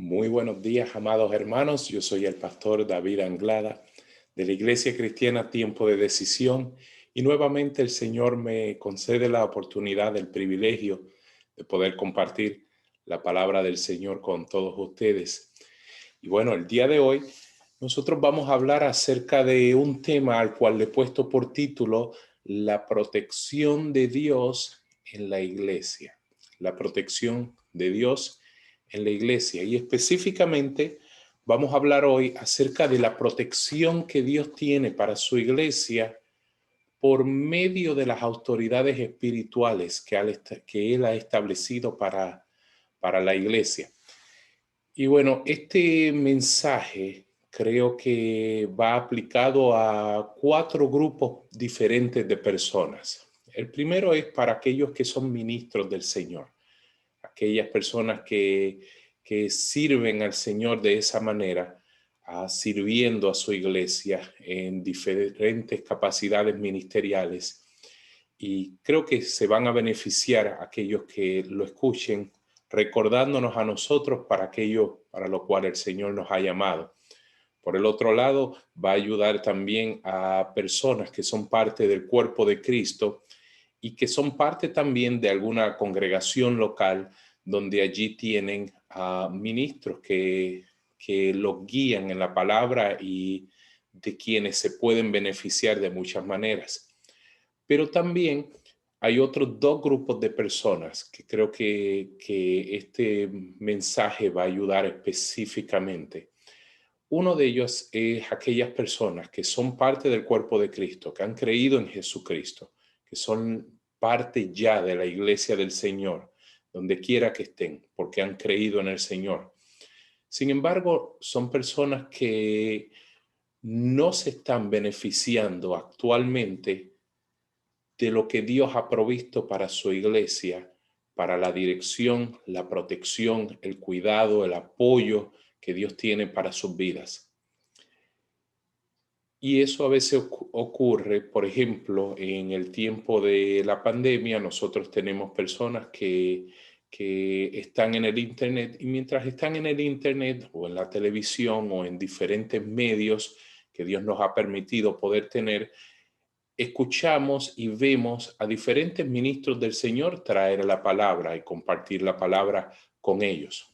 Muy buenos días, amados hermanos. Yo soy el pastor David Anglada de la Iglesia Cristiana Tiempo de Decisión y nuevamente el Señor me concede la oportunidad, el privilegio de poder compartir la palabra del Señor con todos ustedes. Y bueno, el día de hoy nosotros vamos a hablar acerca de un tema al cual le he puesto por título La protección de Dios en la iglesia. La protección de Dios en la iglesia. Y específicamente vamos a hablar hoy acerca de la protección que Dios tiene para su iglesia por medio de las autoridades espirituales que Él ha establecido para la iglesia. Y bueno, este mensaje creo que va aplicado a 4 grupos diferentes de personas. El primero es para aquellos que son ministros del Señor, aquellas personas que sirven al Señor de esa manera, sirviendo a su iglesia en diferentes capacidades ministeriales. Y creo que se van a beneficiar aquellos que lo escuchen, recordándonos a nosotros para aquello para lo cual el Señor nos ha llamado. Por el otro lado, va a ayudar también a personas que son parte del cuerpo de Cristo y que son parte también de alguna congregación local donde allí tienen ministros que los guían en la palabra y de quienes se pueden beneficiar de muchas maneras. Pero también hay otros 2 grupos de personas que creo que este mensaje va a ayudar específicamente. Uno de ellos es aquellas personas que son parte del cuerpo de Cristo, que han creído en Jesucristo, que son parte ya de la iglesia del Señor, donde quiera que estén, porque han creído en el Señor. Sin embargo, son personas que no se están beneficiando actualmente de lo que Dios ha provisto para su iglesia, para la dirección, la protección, el cuidado, el apoyo que Dios tiene para sus vidas. Y eso a veces ocurre, por ejemplo, en el tiempo de la pandemia, nosotros tenemos personas que están en el Internet y mientras están en el Internet o en la televisión o en diferentes medios que Dios nos ha permitido poder tener, escuchamos y vemos a diferentes ministros del Señor traer la palabra y compartir la palabra con ellos.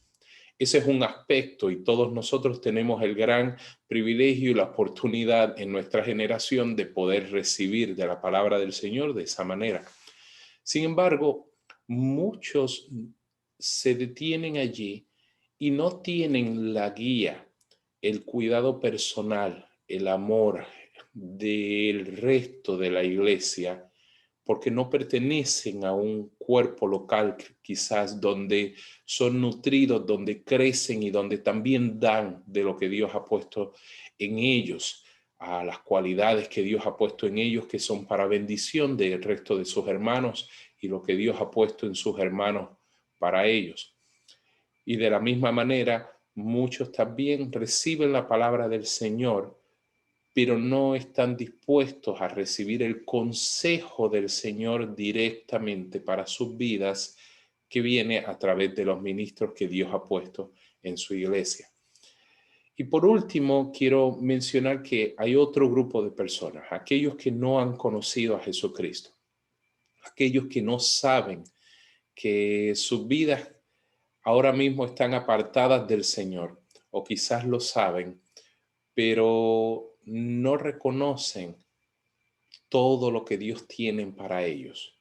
Ese es un aspecto y todos nosotros tenemos el gran privilegio y la oportunidad en nuestra generación de poder recibir de la palabra del Señor de esa manera. Sin embargo, muchos se detienen allí y no tienen la guía, el cuidado personal, el amor del resto de la iglesia, porque no pertenecen a un cuerpo local quizás donde son nutridos, donde crecen y donde también dan de lo que Dios ha puesto en ellos, a las cualidades que Dios ha puesto en ellos que son para bendición del resto de sus hermanos y lo que Dios ha puesto en sus hermanos para ellos. Y de la misma manera, muchos también reciben la palabra del Señor, pero no están dispuestos a recibir el consejo del Señor directamente para sus vidas, que viene a través de los ministros que Dios ha puesto en su iglesia. Y por último, quiero mencionar que hay otro grupo de personas, aquellos que no han conocido a Jesucristo, aquellos que no saben que sus vidas ahora mismo están apartadas del Señor, o quizás lo saben, pero no reconocen todo lo que Dios tiene para ellos.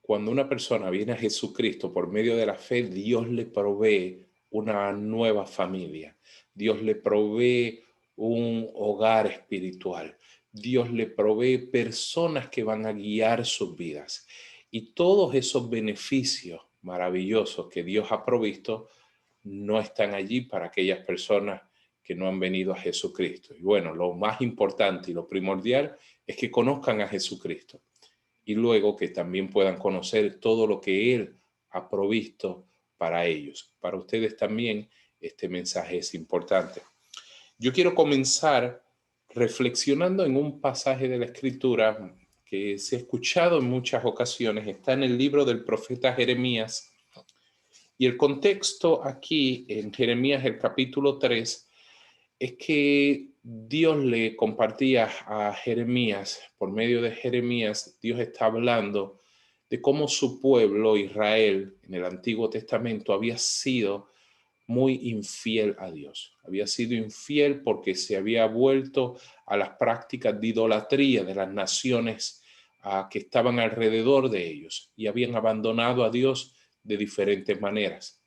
Cuando una persona viene a Jesucristo por medio de la fe, Dios le provee una nueva familia. Dios le provee un hogar espiritual. Dios le provee personas que van a guiar sus vidas. Y todos esos beneficios maravillosos que Dios ha provisto no están allí para aquellas personas que no han venido a Jesucristo. Y bueno, lo más importante y lo primordial es que conozcan a Jesucristo y luego que también puedan conocer todo lo que Él ha provisto para ellos. Para ustedes también este mensaje es importante. Yo quiero comenzar reflexionando en un pasaje de la Escritura que se ha escuchado en muchas ocasiones. Está en el libro del profeta Jeremías Y el contexto aquí en Jeremías, el capítulo 3, es que Dios le compartía a Jeremías, por medio de Jeremías, Dios está hablando de cómo su pueblo, Israel, en el Antiguo Testamento, había sido muy infiel a Dios. Había sido infiel porque se había vuelto a las prácticas de idolatría de las naciones que estaban alrededor de ellos y habían abandonado a Dios de diferentes maneras.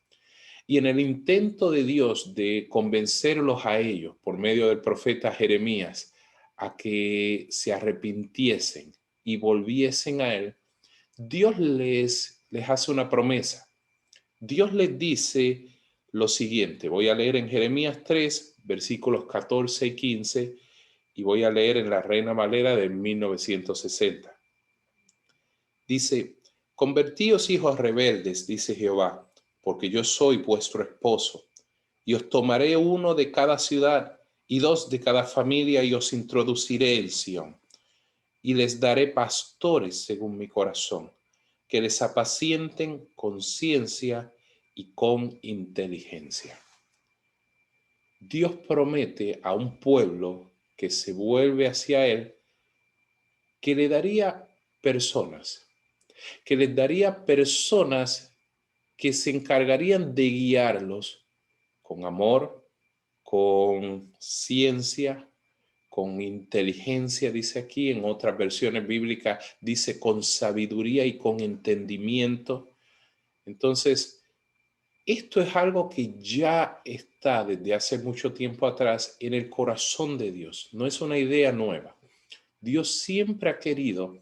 Y en el intento de Dios de convencerlos a ellos por medio del profeta Jeremías a que se arrepintiesen y volviesen a él, Dios les hace una promesa. Dios les dice lo siguiente. Voy a leer en Jeremías 3, versículos 14 y 15, y voy a leer en la Reina Valera de 1960. Dice: convertíos, hijos rebeldes, dice Jehová, porque yo soy vuestro esposo, y os tomaré uno de cada ciudad y dos de cada familia, y os introduciré en Sión, y les daré pastores según mi corazón, que les apacienten con ciencia y con inteligencia. Dios promete a un pueblo que se vuelve hacia él que le daría personas, que les daría personas que se encargarían de guiarlos con amor, con ciencia, con inteligencia, dice aquí. En otras versiones bíblicas dice con sabiduría y con entendimiento. Entonces, esto es algo que ya está desde hace mucho tiempo atrás en el corazón de Dios. No es una idea nueva. Dios siempre ha querido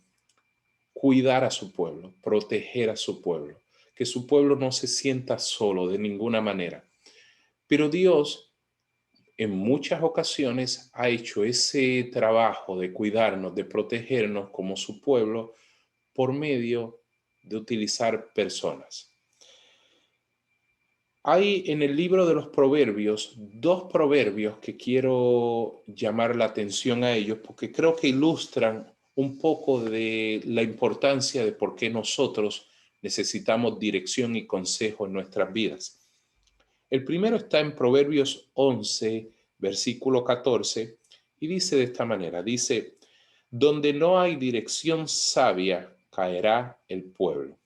cuidar a su pueblo, proteger a su pueblo, que su pueblo no se sienta solo de ninguna manera. Pero Dios en muchas ocasiones ha hecho ese trabajo de cuidarnos, de protegernos como su pueblo por medio de utilizar personas. Hay en el libro de los Proverbios dos proverbios que quiero llamar la atención a ellos porque creo que ilustran un poco de la importancia de por qué nosotros necesitamos dirección y consejo en nuestras vidas. El primero está en Proverbios 11, versículo 14, y dice de esta manera, dice: donde no hay dirección sabia, caerá el pueblo,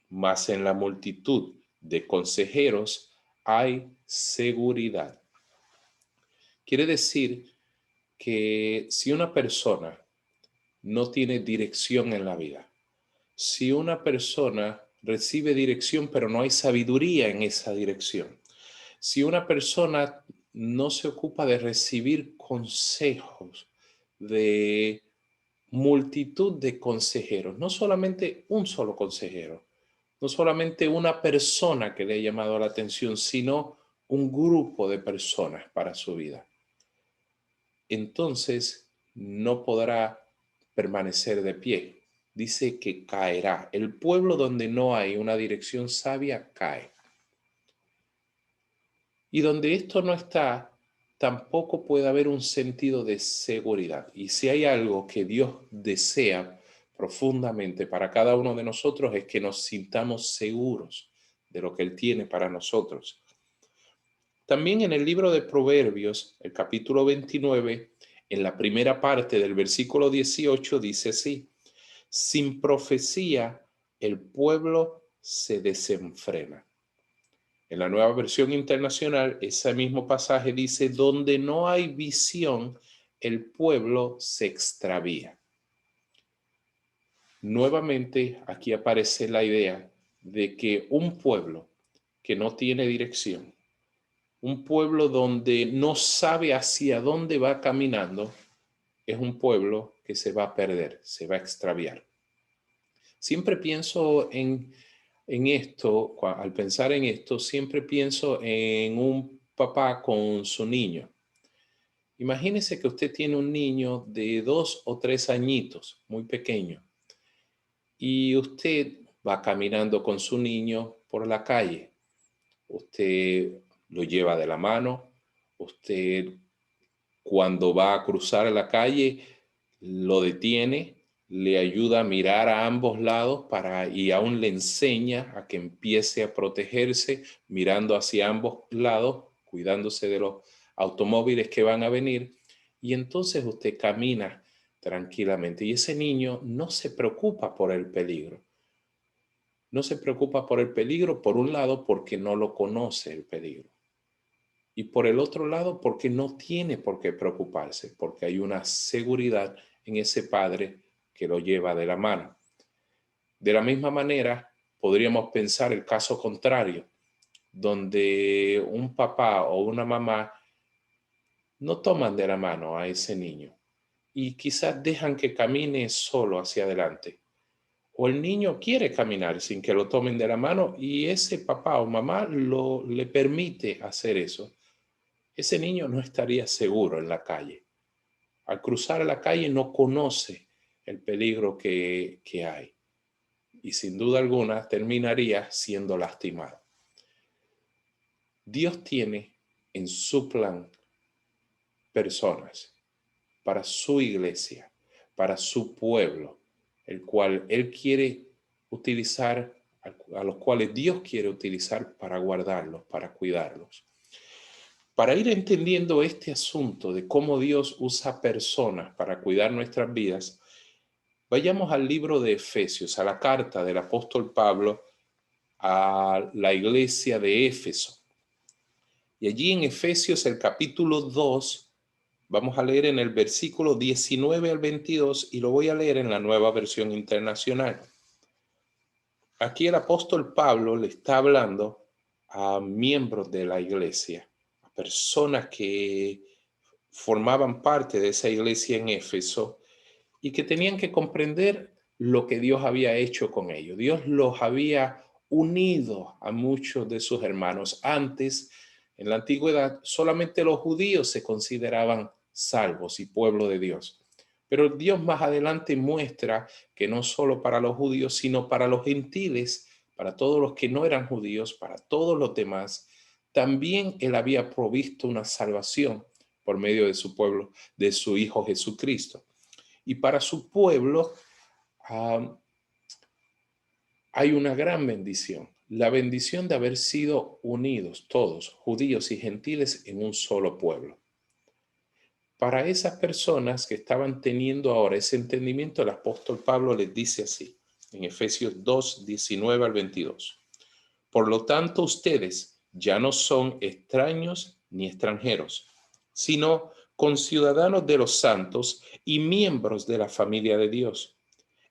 mas en la multitud de consejeros hay seguridad. Quiere decir que si una persona no tiene dirección en la vida, si una persona recibe dirección pero no hay sabiduría en esa dirección, si una persona no se ocupa de recibir consejos de multitud de consejeros, no solamente un solo consejero, no solamente una persona que le ha llamado la atención, sino un grupo de personas para su vida, entonces no podrá permanecer de pie. Dice que caerá. El pueblo donde no hay una dirección sabia cae. Y donde esto no está, tampoco puede haber un sentido de seguridad. Y si hay algo que Dios desea profundamente para cada uno de nosotros, es que nos sintamos seguros de lo que Él tiene para nosotros. También en el libro de Proverbios, el capítulo 29, en la primera parte del versículo 18, dice así: sin profecía el pueblo se desenfrena. En la Nueva Versión Internacional, ese mismo pasaje dice: donde no hay visión, el pueblo se extravía. Nuevamente, aquí aparece la idea de que un pueblo que no tiene dirección, un pueblo donde no sabe hacia dónde va caminando, es un pueblo que se va a perder, se va a extraviar. Siempre pienso en esto, al pensar en esto, siempre pienso en un papá con su niño. Imagínese que usted tiene un niño de 2 o 3 añitos, muy pequeño, y usted va caminando con su niño por la calle. Usted lo lleva de la mano, usted cuando va a cruzar la calle lo detiene, le ayuda a mirar a ambos lados y aún le enseña a que empiece a protegerse mirando hacia ambos lados, cuidándose de los automóviles que van a venir, y entonces usted camina tranquilamente y ese niño no se preocupa por el peligro. No se preocupa por el peligro, por un lado, porque no lo conoce el peligro. Y por el otro lado, porque no tiene por qué preocuparse, porque hay una seguridad en ese padre que lo lleva de la mano. De la misma manera, podríamos pensar el caso contrario, donde un papá o una mamá no toman de la mano a ese niño y quizás dejan que camine solo hacia adelante. O el niño quiere caminar sin que lo tomen de la mano y ese papá o mamá le permite hacer eso. Ese niño no estaría seguro en la calle. Al cruzar la calle no conoce el peligro que hay y sin duda alguna terminaría siendo lastimado. Dios tiene en su plan personas para su iglesia, para su pueblo, el cual Él quiere utilizar, a los cuales Dios quiere utilizar para guardarlos, para cuidarlos. Para ir entendiendo este asunto de cómo Dios usa personas para cuidar nuestras vidas, vayamos al libro de Efesios, a la carta del apóstol Pablo a la iglesia de Éfeso. Y allí en Efesios el capítulo 2, vamos a leer en el versículo 19 al 22 y lo voy a leer en la Nueva Versión Internacional. Aquí el apóstol Pablo le está hablando a miembros de la iglesia, a personas que formaban parte de esa iglesia en Éfeso y que tenían que comprender lo que Dios había hecho con ellos. Dios los había unido a muchos de sus hermanos. Antes, en la antigüedad, solamente los judíos se consideraban salvos y pueblo de Dios. Pero Dios más adelante muestra que no solo para los judíos, sino para los gentiles, para todos los que no eran judíos, para todos los demás, también Él había provisto una salvación por medio de su pueblo, de su Hijo Jesucristo. Y para su pueblo hay una gran bendición, la bendición de haber sido unidos todos, judíos y gentiles, en un solo pueblo. Para esas personas que estaban teniendo ahora ese entendimiento, el apóstol Pablo les dice así, en Efesios 2, 19 al 22. Por lo tanto, ustedes ya no son extraños ni extranjeros, sino conciudadanos de los santos y miembros de la familia de Dios,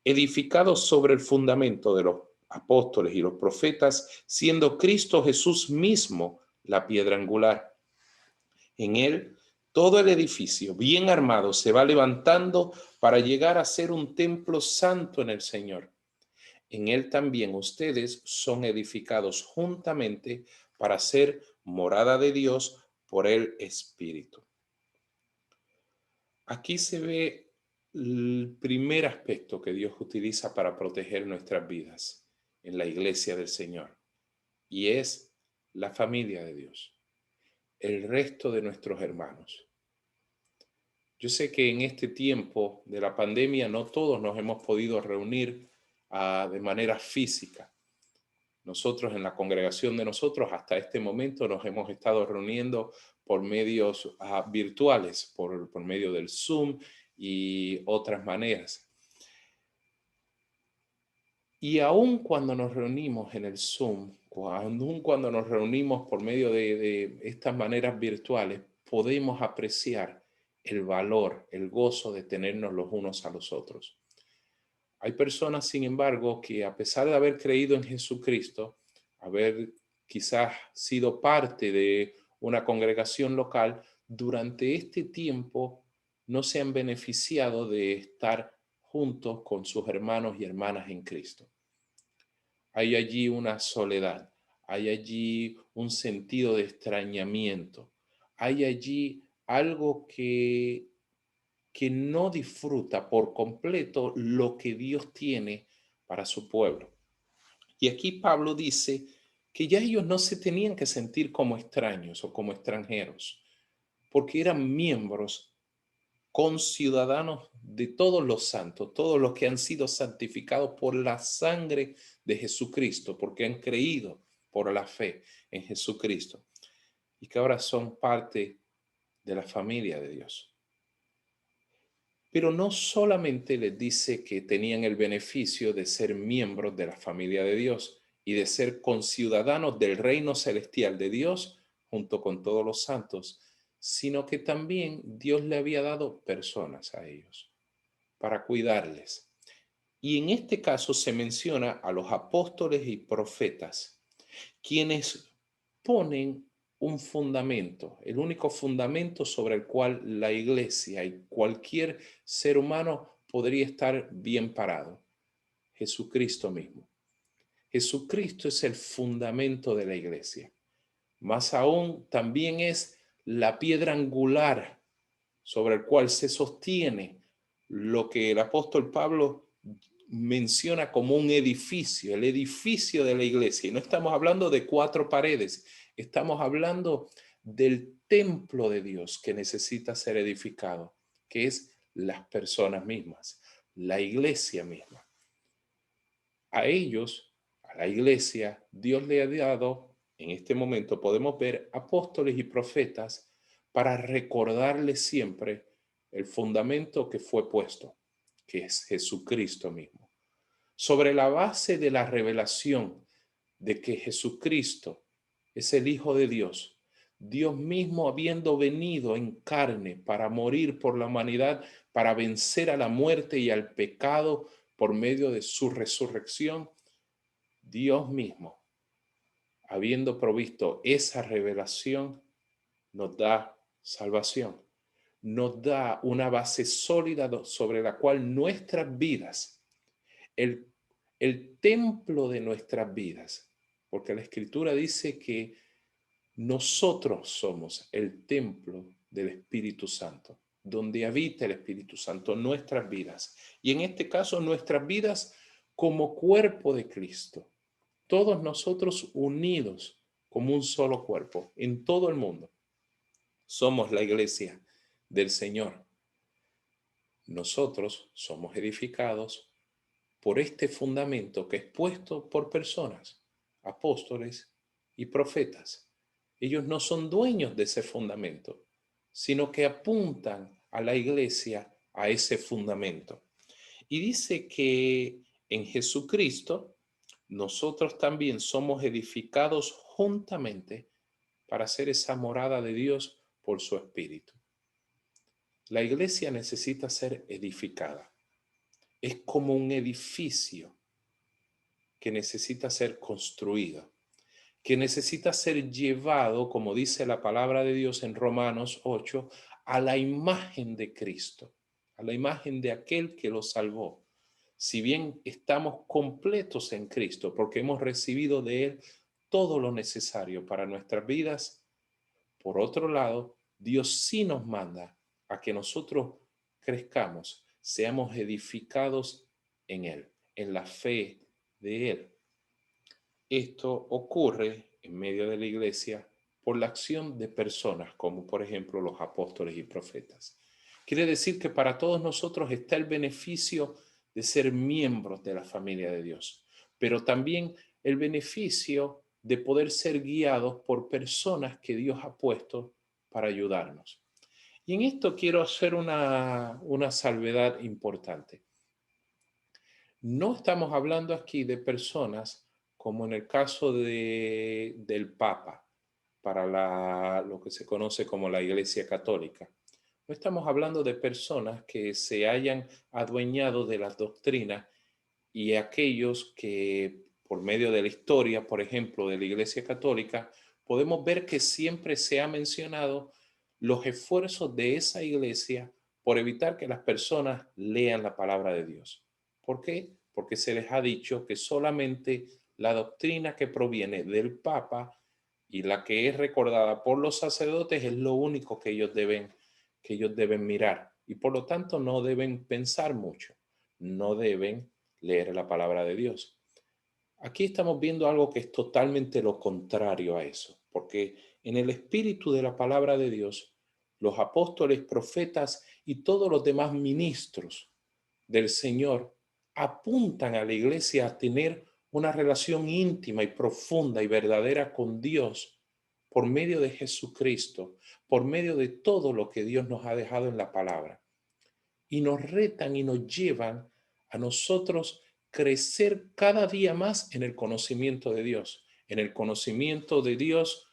edificados sobre el fundamento de los apóstoles y los profetas, siendo Cristo Jesús mismo la piedra angular. En él, todo el edificio, bien armado, se va levantando para llegar a ser un templo santo en el Señor. En él también ustedes son edificados juntamente para ser morada de Dios por el Espíritu. Aquí se ve el primer aspecto que Dios utiliza para proteger nuestras vidas en la iglesia del Señor, y es la familia de Dios, el resto de nuestros hermanos. Yo sé que en este tiempo de la pandemia no todos nos hemos podido reunir de manera física. Nosotros en la congregación de nosotros hasta este momento nos hemos estado reuniendo por medios virtuales, por medio del Zoom y otras maneras. Y aun cuando nos reunimos en el Zoom, aun cuando nos reunimos por medio de estas maneras virtuales, podemos apreciar el valor, el gozo de tenernos los unos a los otros. Hay personas, sin embargo, que a pesar de haber creído en Jesucristo, haber quizás sido parte de una congregación local, durante este tiempo no se han beneficiado de estar juntos con sus hermanos y hermanas en Cristo. Hay allí una soledad, hay allí un sentido de extrañamiento, hay allí algo que no disfruta por completo lo que Dios tiene para su pueblo. Y aquí Pablo dice que ya ellos no se tenían que sentir como extraños o como extranjeros, porque eran miembros conciudadanos de todos los santos, todos los que han sido santificados por la sangre de Jesucristo, porque han creído por la fe en Jesucristo y que ahora son parte de la familia de Dios. Pero no solamente les dice que tenían el beneficio de ser miembros de la familia de Dios y de ser conciudadanos del reino celestial de Dios junto con todos los santos, sino que también Dios le había dado personas a ellos para cuidarles. Y en este caso se menciona a los apóstoles y profetas, quienes ponen un fundamento, el único fundamento sobre el cual la iglesia y cualquier ser humano podría estar bien parado. Jesucristo mismo. Jesucristo es el fundamento de la iglesia. Más aún, también es la piedra angular sobre el cual se sostiene lo que el apóstol Pablo menciona como un edificio, el edificio de la iglesia. Y no estamos hablando de 4 paredes, estamos hablando del templo de Dios que necesita ser edificado, que es las personas mismas, la iglesia misma. A ellos, a la iglesia, Dios le ha dado, en este momento podemos ver apóstoles y profetas para recordarles siempre el fundamento que fue puesto, que es Jesucristo mismo. Sobre la base de la revelación de que Jesucristo es el Hijo de Dios, Dios mismo habiendo venido en carne para morir por la humanidad, para vencer a la muerte y al pecado por medio de su resurrección, Dios mismo, habiendo provisto esa revelación, nos da salvación, nos da una base sólida sobre la cual nuestras vidas, el, el templo de nuestras vidas, porque la Escritura dice que nosotros somos el templo del Espíritu Santo, donde habita el Espíritu Santo, nuestras vidas. Y en este caso, nuestras vidas como cuerpo de Cristo. Todos nosotros unidos como un solo cuerpo en todo el mundo. Somos la iglesia del Señor. Nosotros somos edificados por este fundamento que es puesto por personas, apóstoles y profetas. Ellos no son dueños de ese fundamento, sino que apuntan a la iglesia a ese fundamento. Y dice que en Jesucristo nosotros también somos edificados juntamente para ser esa morada de Dios por su Espíritu. La iglesia necesita ser edificada. Es como un edificio que necesita ser construido, que necesita ser llevado, como dice la palabra de Dios en Romanos 8, a la imagen de Cristo, a la imagen de aquel que lo salvó. Si bien estamos completos en Cristo, porque hemos recibido de Él todo lo necesario para nuestras vidas, por otro lado, Dios sí nos manda a que nosotros crezcamos, seamos edificados en Él, en la fe de Él. Esto ocurre en medio de la iglesia por la acción de personas como por ejemplo los apóstoles y profetas. Quiere decir que para todos nosotros está el beneficio de ser miembros de la familia de Dios, pero también el beneficio de poder ser guiados por personas que Dios ha puesto para ayudarnos. Y en esto quiero hacer una salvedad importante. No estamos hablando aquí de personas como en el caso del Papa, para lo que se conoce como la Iglesia Católica. No estamos hablando de personas que se hayan adueñado de las doctrinas y aquellos que por medio de la historia, por ejemplo, de la Iglesia Católica, podemos ver que siempre se ha mencionado los esfuerzos de esa iglesia por evitar que las personas lean la palabra de Dios. ¿Por qué? Porque se les ha dicho que solamente la doctrina que proviene del Papa y la que es recordada por los sacerdotes es lo único que ellos deben mirar. Y por lo tanto no deben pensar mucho, no deben leer la palabra de Dios. Aquí estamos viendo algo que es totalmente lo contrario a eso, porque en el espíritu de la palabra de Dios, los apóstoles, profetas y todos los demás ministros del Señor apuntan a la iglesia a tener una relación íntima y profunda y verdadera con Dios por medio de Jesucristo, por medio de todo lo que Dios nos ha dejado en la palabra. Y nos retan y nos llevan a nosotros crecer cada día más en el conocimiento de Dios, en el conocimiento de Dios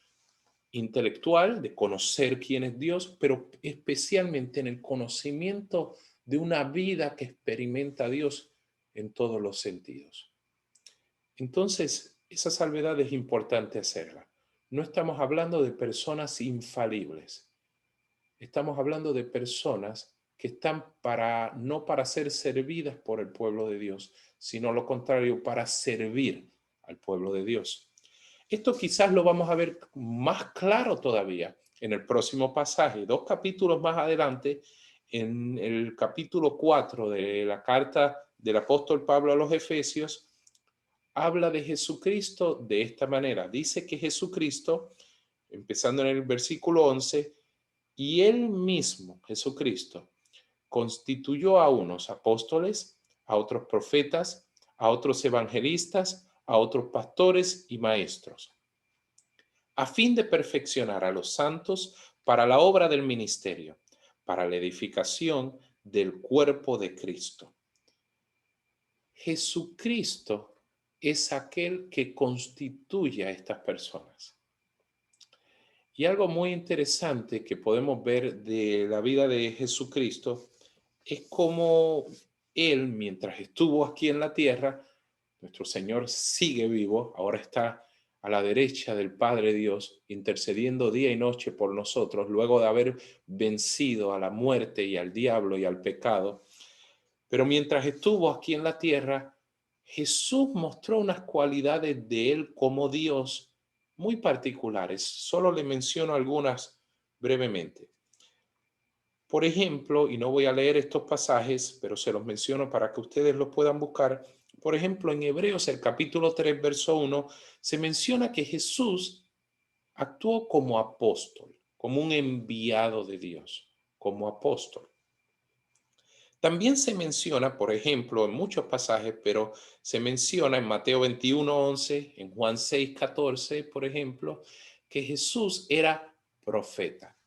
intelectual, de conocer quién es Dios, pero especialmente en el conocimiento de una vida que experimenta a Dios en todos los sentidos. Entonces, esa salvedad es importante hacerla. No estamos hablando de personas infalibles. Estamos hablando de personas que están no para ser servidas por el pueblo de Dios, sino lo contrario, para servir al pueblo de Dios. Esto quizás lo vamos a ver más claro todavía en el próximo pasaje, 2 capítulos más adelante, en el capítulo 4 de la carta del apóstol Pablo a los Efesios, habla de Jesucristo de esta manera. Dice que Jesucristo, empezando en el versículo 11, y él mismo, Jesucristo, constituyó a unos apóstoles, a otros profetas, a otros evangelistas, a otros pastores y maestros, a fin de perfeccionar a los santos para la obra del ministerio, para la edificación del cuerpo de Cristo. Jesucristo es aquel que constituye a estas personas. Y algo muy interesante que podemos ver de la vida de Jesucristo es cómo Él, mientras estuvo aquí en la tierra, nuestro Señor sigue vivo, ahora está a la derecha del Padre Dios, intercediendo día y noche por nosotros, luego de haber vencido a la muerte y al diablo y al pecado. Pero mientras estuvo aquí en la tierra, Jesús mostró unas cualidades de Él como Dios muy particulares. Solo le menciono algunas brevemente. Por ejemplo, y no voy a leer estos pasajes, pero se los menciono para que ustedes los puedan buscar. Por ejemplo, en Hebreos, el capítulo 3, verso 1, se menciona que Jesús actuó como apóstol, como un enviado de Dios, como apóstol. También se menciona, por ejemplo, en muchos pasajes, pero se menciona en Mateo 21:11, en Juan 6:14, por ejemplo, que Jesús era profeta.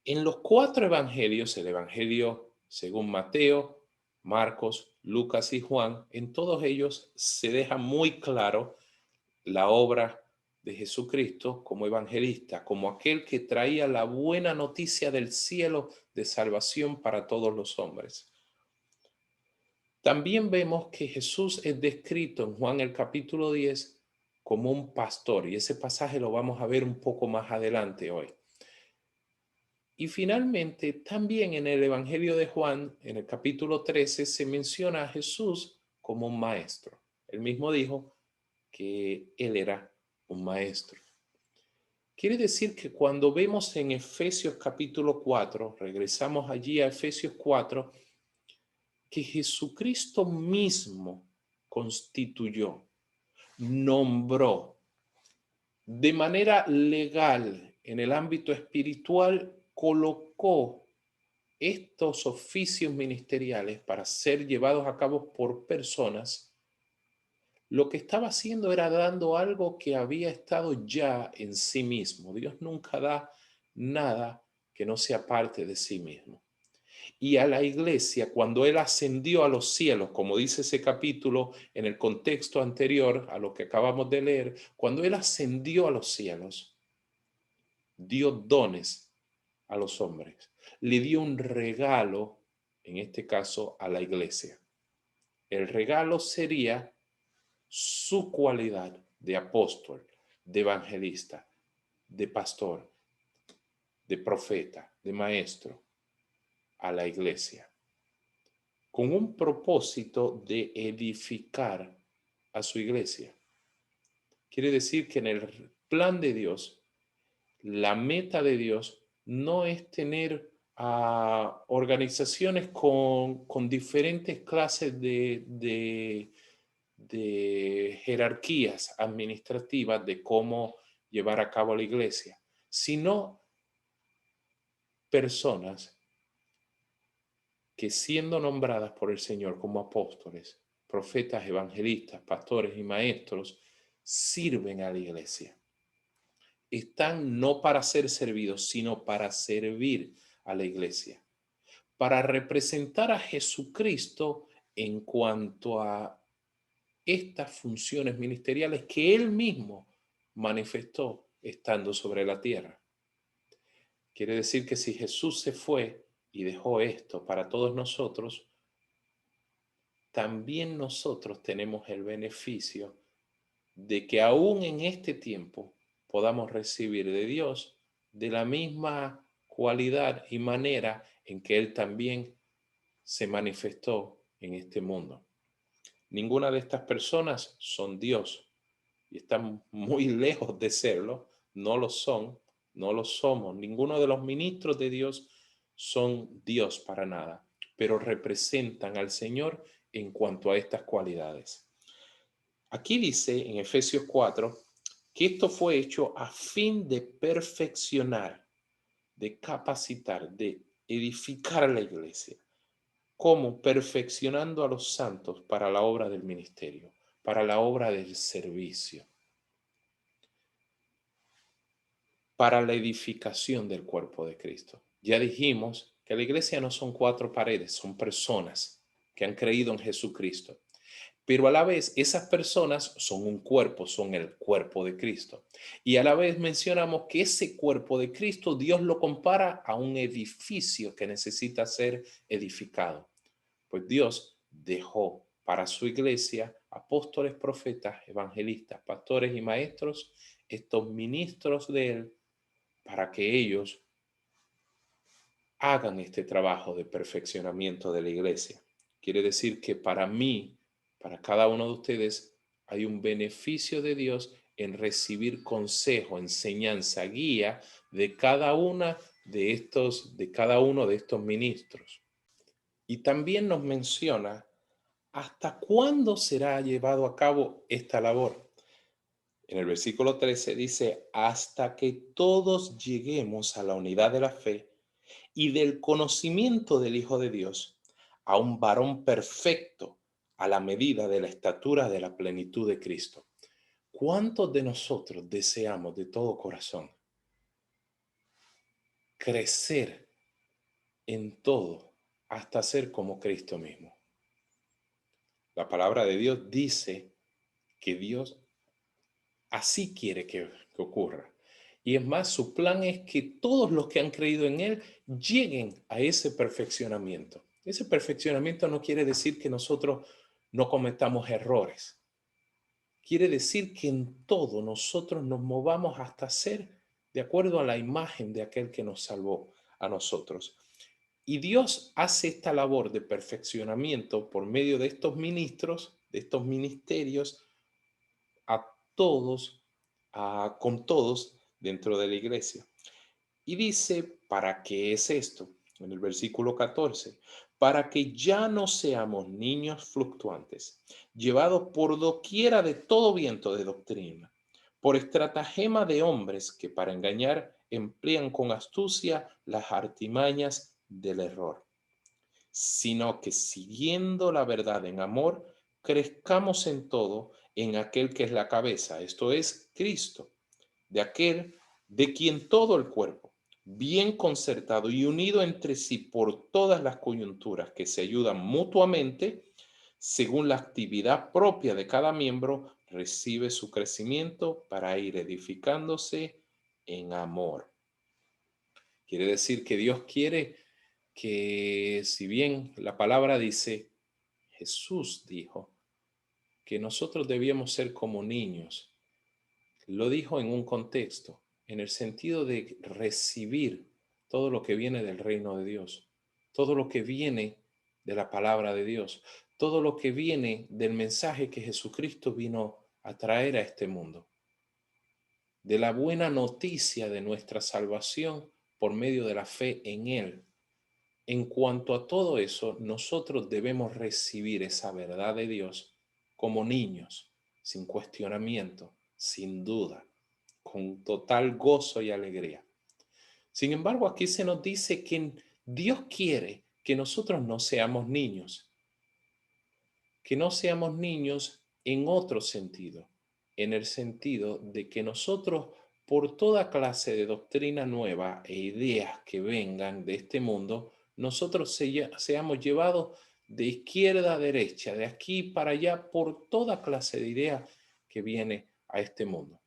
En los 4 evangelios, el evangelio según Mateo, Marcos, Lucas y Juan, en todos ellos se deja muy claro la obra de Jesucristo como evangelista, como aquel que traía la buena noticia del cielo de salvación para todos los hombres. También vemos que Jesús es descrito en Juan el capítulo 10 como un pastor, y ese pasaje lo vamos a ver un poco más adelante hoy. Y finalmente, también en el Evangelio de Juan, en el capítulo 13, se menciona a Jesús como un maestro. Él mismo dijo que él era un maestro. Quiere decir que cuando vemos en Efesios capítulo 4, regresamos allí a Efesios 4, que Jesucristo mismo constituyó, nombró de manera legal en el ámbito espiritual, colocó estos oficios ministeriales para ser llevados a cabo por personas. Lo que estaba haciendo era dando algo que había estado ya en sí mismo. Dios nunca da nada que no sea parte de sí mismo. Y a la iglesia, cuando Él ascendió a los cielos, como dice ese capítulo en el contexto anterior a lo que acabamos de leer, cuando Él ascendió a los cielos, dio dones a los hombres. Le dio un regalo, en este caso, a la iglesia. El regalo sería su cualidad de apóstol, de evangelista, de pastor, de profeta, de maestro a la iglesia, con un propósito de edificar a su iglesia. Quiere decir que en el plan de Dios, la meta de Dios no es tener organizaciones con diferentes clases de jerarquías administrativas de cómo llevar a cabo la iglesia, sino personas que siendo nombradas por el Señor como apóstoles, profetas, evangelistas, pastores y maestros, sirven a la iglesia. Están no para ser servidos, sino para servir a la iglesia, para representar a Jesucristo en cuanto a estas funciones ministeriales que Él mismo manifestó estando sobre la tierra. Quiere decir que si Jesús se fue y dejó esto para todos nosotros, también nosotros tenemos el beneficio de que aún en este tiempo podamos recibir de Dios de la misma cualidad y manera en que Él también se manifestó en este mundo. Ninguna de estas personas son Dios y están muy lejos de serlo, no lo son, no lo somos. Ninguno de los ministros de Dios son Dios para nada, pero representan al Señor en cuanto a estas cualidades. Aquí dice en Efesios 4 que esto fue hecho a fin de perfeccionar, de capacitar, de edificar a la iglesia. ¿Cómo? Perfeccionando a los santos para la obra del ministerio, para la obra del servicio, para la edificación del cuerpo de Cristo. Ya dijimos que la iglesia no son cuatro paredes, son personas que han creído en Jesucristo. Pero a la vez esas personas son un cuerpo, son el cuerpo de Cristo. Y a la vez mencionamos que ese cuerpo de Cristo Dios lo compara a un edificio que necesita ser edificado. Pues Dios dejó para su iglesia apóstoles, profetas, evangelistas, pastores y maestros, estos ministros de Él, para que ellos hagan este trabajo de perfeccionamiento de la iglesia. Quiere decir que para mí, para cada uno de ustedes, hay un beneficio de Dios en recibir consejo, enseñanza, guía de cada de cada uno de estos ministros. Y también nos menciona hasta cuándo será llevado a cabo esta labor. En el versículo 13 dice, hasta que todos lleguemos a la unidad de la fe y del conocimiento del Hijo de Dios, a un varón perfecto, a la medida de la estatura de la plenitud de Cristo. ¿Cuántos de nosotros deseamos de todo corazón crecer en todo hasta ser como Cristo mismo? La palabra de Dios dice que Dios así quiere que ocurra. Y es más, su plan es que todos los que han creído en Él lleguen a ese perfeccionamiento. Ese perfeccionamiento no quiere decir que nosotros no cometamos errores. Quiere decir que en todo nosotros nos movamos hasta ser de acuerdo a la imagen de aquel que nos salvó a nosotros. Y Dios hace esta labor de perfeccionamiento por medio de estos ministros, de estos ministerios, a todos, con todos dentro de la iglesia. Y dice, ¿para qué es esto? En el versículo 14, para que ya no seamos niños fluctuantes, llevados por doquiera de todo viento de doctrina, por estratagema de hombres que para engañar emplean con astucia las artimañas del error, sino que siguiendo la verdad en amor, crezcamos en todo en aquel que es la cabeza, esto es Cristo, de aquel de quien todo el cuerpo, bien concertado y unido entre sí por todas las coyunturas que se ayudan mutuamente, según la actividad propia de cada miembro, recibe su crecimiento para ir edificándose en amor. Quiere decir que Dios quiere que, si bien la palabra dice, Jesús dijo que nosotros debíamos ser como niños, lo dijo en un contexto, en el sentido de recibir todo lo que viene del reino de Dios, todo lo que viene de la palabra de Dios, todo lo que viene del mensaje que Jesucristo vino a traer a este mundo, de la buena noticia de nuestra salvación por medio de la fe en Él. En cuanto a todo eso, nosotros debemos recibir esa verdad de Dios como niños, sin cuestionamiento, sin duda, con total gozo y alegría. Sin embargo, aquí se nos dice que Dios quiere que nosotros no seamos niños, que no seamos niños en otro sentido, en el sentido de que nosotros, por toda clase de doctrina nueva e ideas que vengan de este mundo, nosotros seamos llevados de izquierda a derecha, de aquí para allá, por toda clase de ideas que viene a este mundo.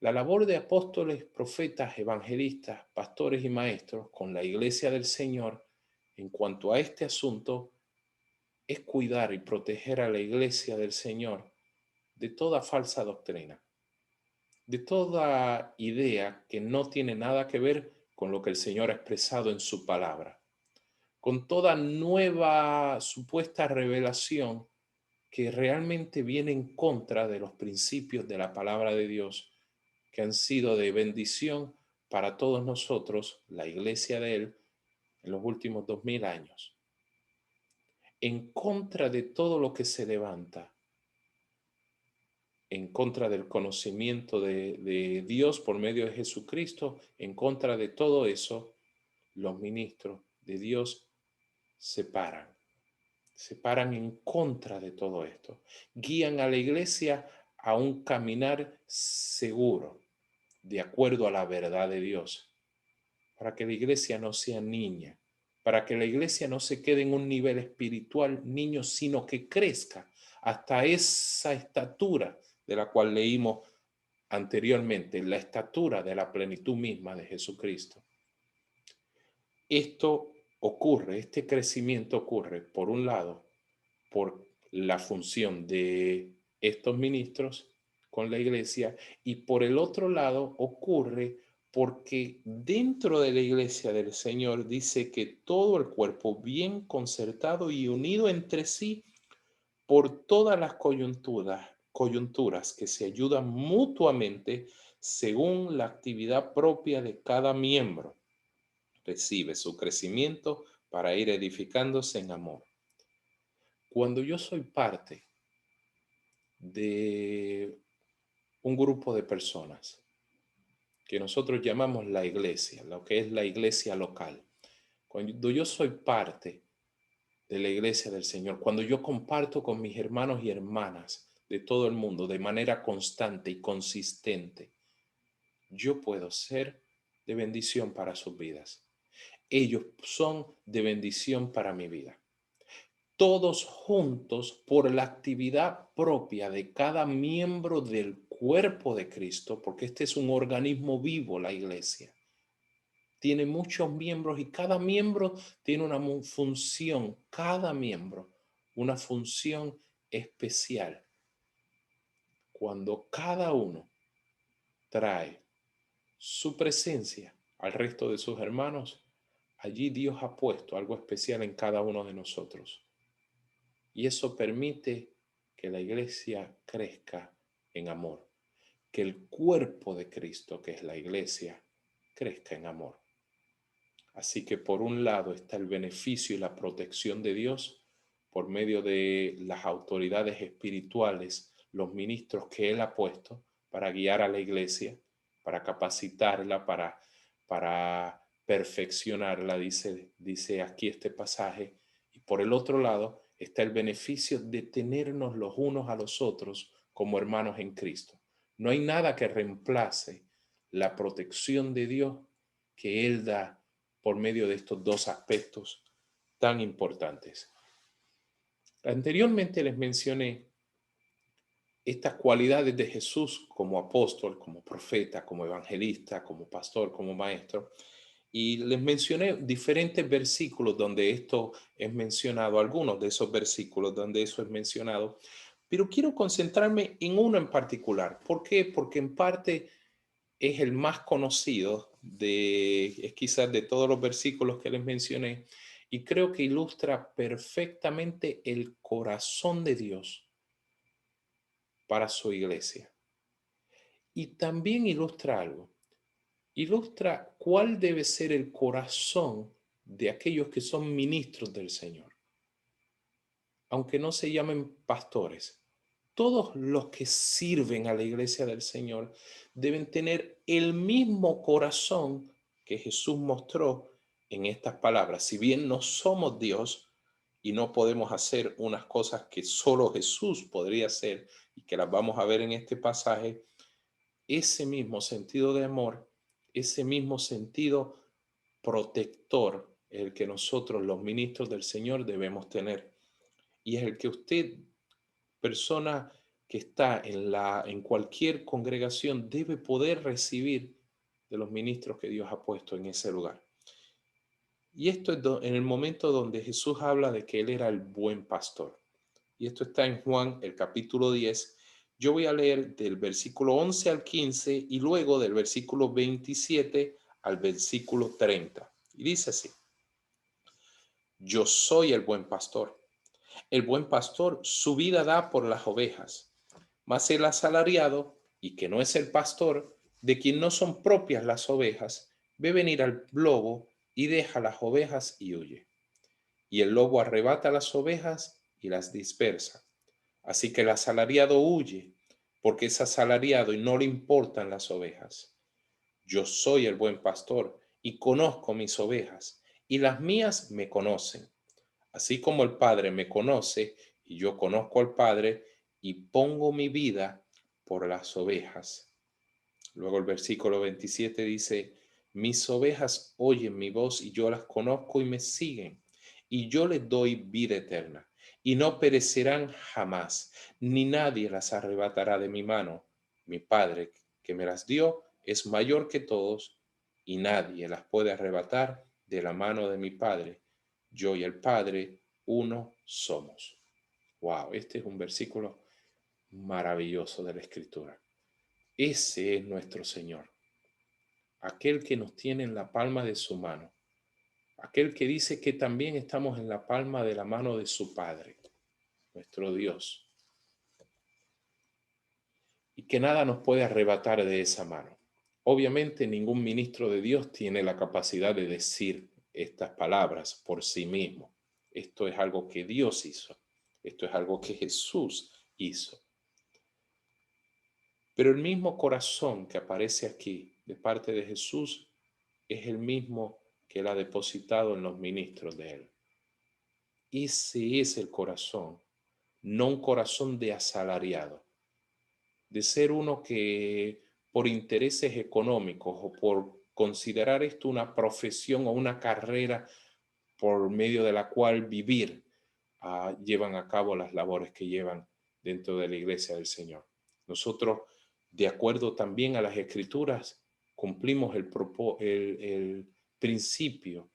La labor de apóstoles, profetas, evangelistas, pastores y maestros con la iglesia del Señor en cuanto a este asunto es cuidar y proteger a la iglesia del Señor de toda falsa doctrina, de toda idea que no tiene nada que ver con lo que el Señor ha expresado en su palabra, con toda nueva supuesta revelación que realmente viene en contra de los principios de la palabra de Dios, que han sido de bendición para todos nosotros, la iglesia de Él, en los últimos 2000 años, en contra de todo lo que se levanta en contra del conocimiento de Dios por medio de Jesucristo, en contra de todo eso, los ministros de Dios se paran en contra de todo esto. Guían a la iglesia a un caminar seguro, de acuerdo a la verdad de Dios, para que la iglesia no sea niña, para que la iglesia no se quede en un nivel espiritual niño, sino que crezca hasta esa estatura de la cual leímos anteriormente, la estatura de la plenitud misma de Jesucristo. Esto ocurre, este crecimiento ocurre, por un lado, por la función de estos ministros con la iglesia, y por el otro lado ocurre porque dentro de la iglesia del Señor dice que todo el cuerpo bien concertado y unido entre sí por todas las coyunturas que se ayudan mutuamente según la actividad propia de cada miembro, recibe su crecimiento para ir edificándose en amor. Cuando yo soy parte de un grupo de personas que nosotros llamamos la iglesia, lo que es la iglesia local, cuando yo soy parte de la iglesia del Señor, cuando yo comparto con mis hermanos y hermanas de todo el mundo de manera constante y consistente, yo puedo ser de bendición para sus vidas. Ellos son de bendición para mi vida. Todos juntos por la actividad propia de cada miembro del cuerpo de Cristo, porque este es un organismo vivo, la iglesia. Tiene muchos miembros y cada miembro tiene una función, cada miembro, una función especial. Cuando cada uno trae su presencia al resto de sus hermanos, allí Dios ha puesto algo especial en cada uno de nosotros. Y eso permite que la iglesia crezca en amor, que el cuerpo de Cristo, que es la iglesia, crezca en amor. Así que por un lado está el beneficio y la protección de Dios por medio de las autoridades espirituales, los ministros que Él ha puesto para guiar a la iglesia, para capacitarla, para perfeccionarla, dice aquí este pasaje. Y por el otro lado está el beneficio de tenernos los unos a los otros como hermanos en Cristo. No hay nada que reemplace la protección de Dios que Él da por medio de estos dos aspectos tan importantes. Anteriormente les mencioné estas cualidades de Jesús como apóstol, como profeta, como evangelista, como pastor, como maestro. Y les mencioné diferentes versículos donde esto es mencionado, algunos de esos versículos donde eso es mencionado, pero quiero concentrarme en uno en particular. ¿Por qué? Porque en parte es el más conocido es quizás de todos los versículos que les mencioné, y creo que ilustra perfectamente el corazón de Dios para su iglesia. Y también ilustra algo, ilustra cuál debe ser el corazón de aquellos que son ministros del Señor, aunque no se llamen pastores. Todos los que sirven a la iglesia del Señor deben tener el mismo corazón que Jesús mostró en estas palabras. Si bien no somos Dios y no podemos hacer unas cosas que solo Jesús podría hacer y que las vamos a ver en este pasaje, ese mismo sentido de amor, ese mismo sentido protector, es el que nosotros, los ministros del Señor, debemos tener. Y es el que usted, persona que está en cualquier congregación, debe poder recibir de los ministros que Dios ha puesto en ese lugar. Y esto es en el momento donde Jesús habla de que Él era el buen pastor. Y esto está en Juan, el capítulo 10. Yo voy a leer del versículo 11 al 15 y luego del versículo 27 al versículo 30. Y dice así: Yo soy el buen pastor. El buen pastor su vida da por las ovejas, mas el asalariado, y que no es el pastor, de quien no son propias las ovejas, ve venir al lobo y deja las ovejas y huye. Y el lobo arrebata las ovejas y las dispersa. Así que el asalariado huye, porque es asalariado y no le importan las ovejas. Yo soy el buen pastor y conozco mis ovejas, y las mías me conocen. Así como el Padre me conoce y yo conozco al Padre y pongo mi vida por las ovejas. Luego el versículo 27 dice: Mis ovejas oyen mi voz y yo las conozco y me siguen, y yo les doy vida eterna, y no perecerán jamás, ni nadie las arrebatará de mi mano. Mi Padre que me las dio es mayor que todos, y nadie las puede arrebatar de la mano de mi Padre. Yo y el Padre uno somos. Wow, este es un versículo maravilloso de la Escritura. Ese es nuestro Señor, aquel que nos tiene en la palma de su mano, aquel que dice que también estamos en la palma de la mano de su Padre, nuestro Dios, y que nada nos puede arrebatar de esa mano. Obviamente ningún ministro de Dios tiene la capacidad de decir estas palabras por sí mismo. Esto es algo que Dios hizo, esto es algo que Jesús hizo. Pero el mismo corazón que aparece aquí de parte de Jesús es el mismo que Él ha depositado en los ministros de Él. Ese es el corazón, no un corazón de asalariado, de ser uno que por intereses económicos o por considerar esto una profesión o una carrera por medio de la cual vivir, llevan a cabo las labores que llevan dentro de la iglesia del Señor. Nosotros, de acuerdo también a las Escrituras, cumplimos el principio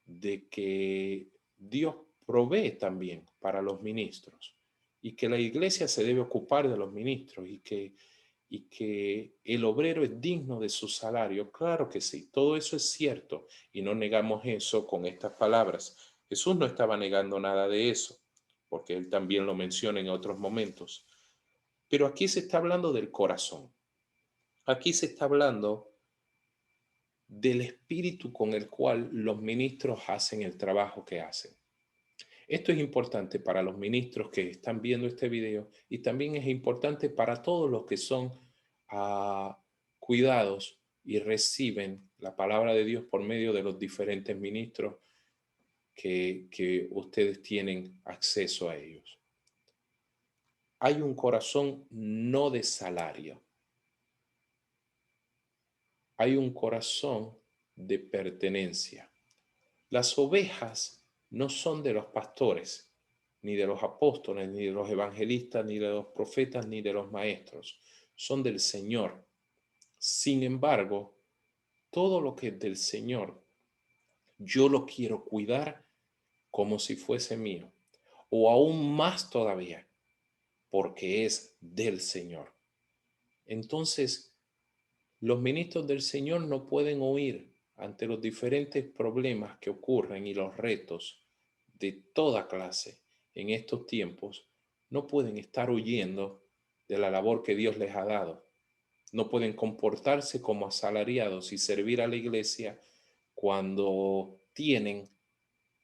de que Dios provee también para los ministros y que la iglesia se debe ocupar de los ministros y que el obrero es digno de su salario. Claro que sí, todo eso es cierto y no negamos eso con estas palabras. Jesús no estaba negando nada de eso, porque él también lo menciona en otros momentos. Pero aquí se está hablando del corazón. Aquí se está hablando del espíritu con el cual los ministros hacen el trabajo que hacen. Esto es importante para los ministros que están viendo este video y también es importante para todos los que son cuidados y reciben la palabra de Dios por medio de los diferentes ministros que ustedes tienen acceso a ellos. Hay un corazón no de salario. Hay un corazón de pertenencia. Las ovejas no son de los pastores, ni de los apóstoles, ni de los evangelistas, ni de los profetas, ni de los maestros. Son del Señor. Sin embargo, todo lo que es del Señor, yo lo quiero cuidar como si fuese mío, o aún más todavía, porque es del Señor. Entonces, los ministros del Señor no pueden huir ante los diferentes problemas que ocurren y los retos de toda clase en estos tiempos. No pueden estar huyendo de la labor que Dios les ha dado. No pueden comportarse como asalariados y servir a la iglesia cuando tienen,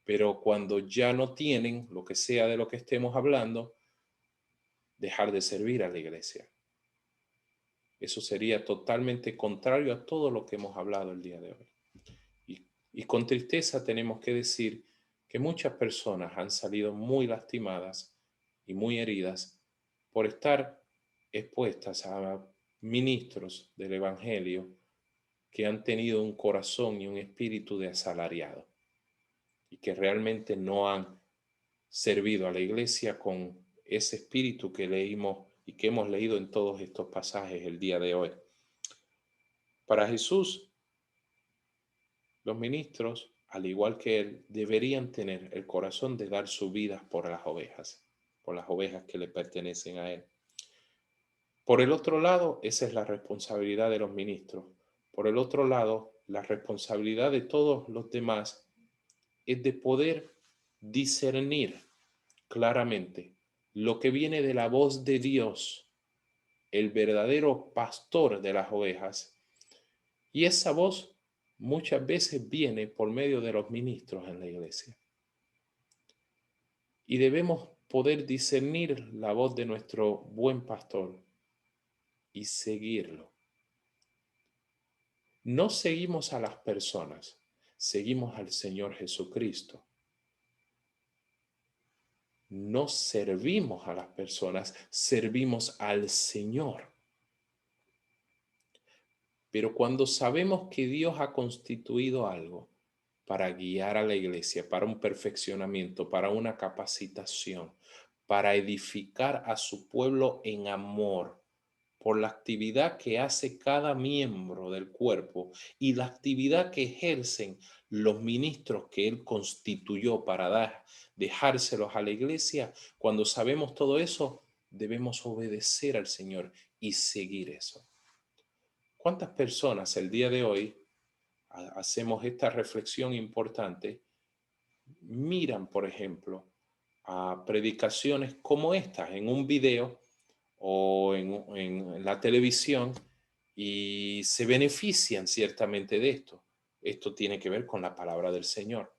pero cuando ya no tienen, lo que sea de lo que estemos hablando, dejar de servir a la iglesia. Eso sería totalmente contrario a todo lo que hemos hablado el día de hoy. Y con tristeza tenemos que decir que muchas personas han salido muy lastimadas y muy heridas por estar expuestas a ministros del Evangelio que han tenido un corazón y un espíritu de asalariado y que realmente no han servido a la iglesia con ese espíritu que leímos y que hemos leído en todos estos pasajes el día de hoy. Para Jesús, los ministros, al igual que él, deberían tener el corazón de dar su vida por las ovejas que le pertenecen a él. Por el otro lado, esa es la responsabilidad de los ministros. Por el otro lado, la responsabilidad de todos los demás es de poder discernir claramente lo que viene de la voz de Dios, el verdadero pastor de las ovejas. Y esa voz muchas veces viene por medio de los ministros en la iglesia. Y debemos poder discernir la voz de nuestro buen pastor y seguirlo. No seguimos a las personas, seguimos al Señor Jesucristo. No servimos a las personas, servimos al Señor. Pero cuando sabemos que Dios ha constituido algo para guiar a la iglesia, para un perfeccionamiento, para una capacitación, para edificar a su pueblo en amor, por la actividad que hace cada miembro del cuerpo y la actividad que ejercen los ministros que Él constituyó para dejárselos a la iglesia, cuando sabemos todo eso, debemos obedecer al Señor y seguir eso. ¿Cuántas personas el día de hoy hacemos esta reflexión importante? Miran, por ejemplo, a predicaciones como estas en un video o en la televisión y se benefician ciertamente de esto. Esto tiene que ver con la palabra del Señor.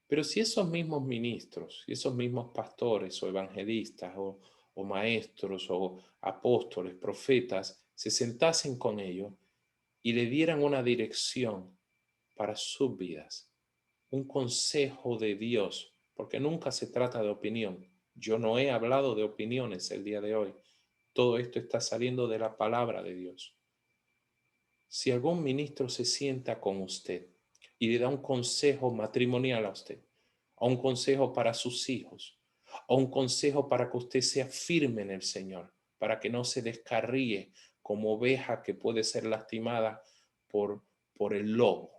Pero si esos mismos ministros, si esos mismos pastores o evangelistas o maestros o apóstoles, profetas, se sentasen con ellos y le dieran una dirección para sus vidas, un consejo de Dios, porque nunca se trata de opinión. Yo no he hablado de opiniones el día de hoy. Todo esto está saliendo de la palabra de Dios. Si algún ministro se sienta con usted y le da un consejo matrimonial a usted, a un consejo para sus hijos, a un consejo para que usted sea firme en el Señor, para que no se descarríe como oveja que puede ser lastimada por, por el lobo,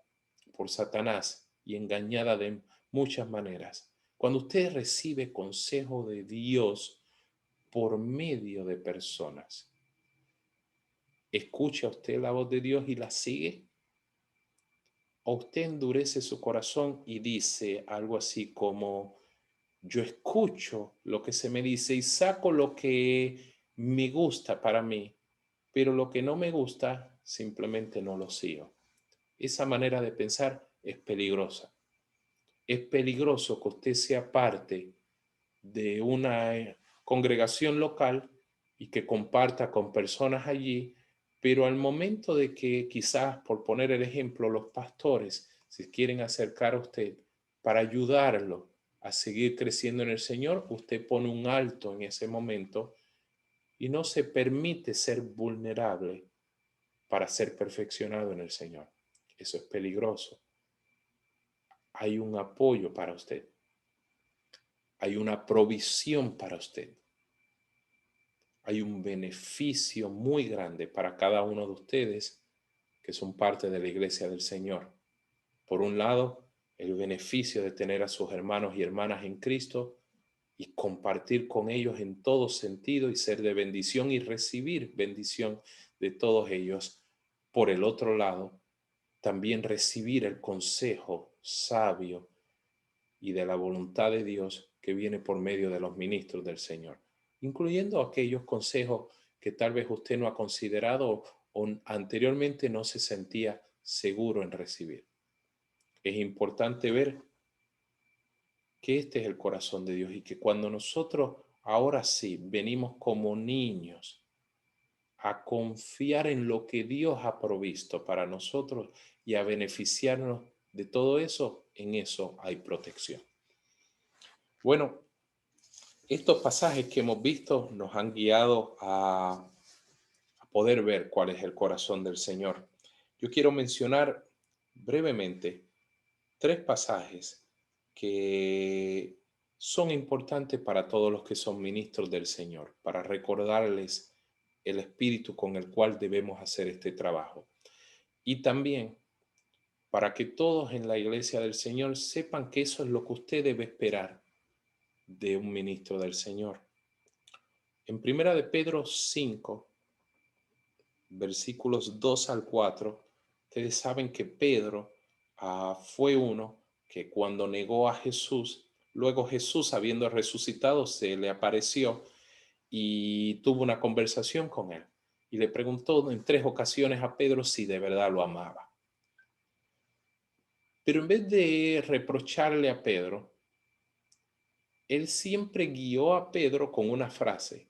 por Satanás y engañada de muchas maneras. Cuando usted recibe consejo de Dios por medio de personas, ¿escucha usted la voz de Dios y la sigue? ¿O usted endurece su corazón y dice algo así como, yo escucho lo que se me dice y saco lo que me gusta para mí, pero lo que no me gusta simplemente no lo sigo? Esa manera de pensar es peligrosa. Es peligroso que usted sea parte de una congregación local y que comparta con personas allí, pero al momento de que quizás, por poner el ejemplo, los pastores se quieren acercar a usted para ayudarlo a seguir creciendo en el Señor, usted pone un alto en ese momento y no se permite ser vulnerable para ser perfeccionado en el Señor. Eso es peligroso. Hay un apoyo para usted. Hay una provisión para usted. Hay un beneficio muy grande para cada uno de ustedes que son parte de la iglesia del Señor. Por un lado, el beneficio de tener a sus hermanos y hermanas en Cristo y compartir con ellos en todo sentido y ser de bendición y recibir bendición de todos ellos. Por el otro lado, también recibir el consejo sabio y de la voluntad de Dios que viene por medio de los ministros del Señor, incluyendo aquellos consejos que tal vez usted no ha considerado o anteriormente no se sentía seguro en recibir. Es importante ver que este es el corazón de Dios y que cuando nosotros ahora sí venimos como niños a confiar en lo que Dios ha provisto para nosotros y a beneficiarnos de todo eso, en eso hay protección. Bueno, estos pasajes que hemos visto nos han guiado a poder ver cuál es el corazón del Señor. Yo quiero mencionar brevemente 3 pasajes que son importantes para todos los que son ministros del Señor, para recordarles el espíritu con el cual debemos hacer este trabajo. Y también para que todos en la iglesia del Señor sepan que eso es lo que usted debe esperar de un ministro del Señor. En Primera de Pedro 5, versículos 2 al 4, ustedes saben que Pedro fue uno que cuando negó a Jesús, luego Jesús, habiendo resucitado, se le apareció y tuvo una conversación con él. Y le preguntó en 3 ocasiones a Pedro si de verdad lo amaba. Pero en vez de reprocharle a Pedro, él siempre guió a Pedro con una frase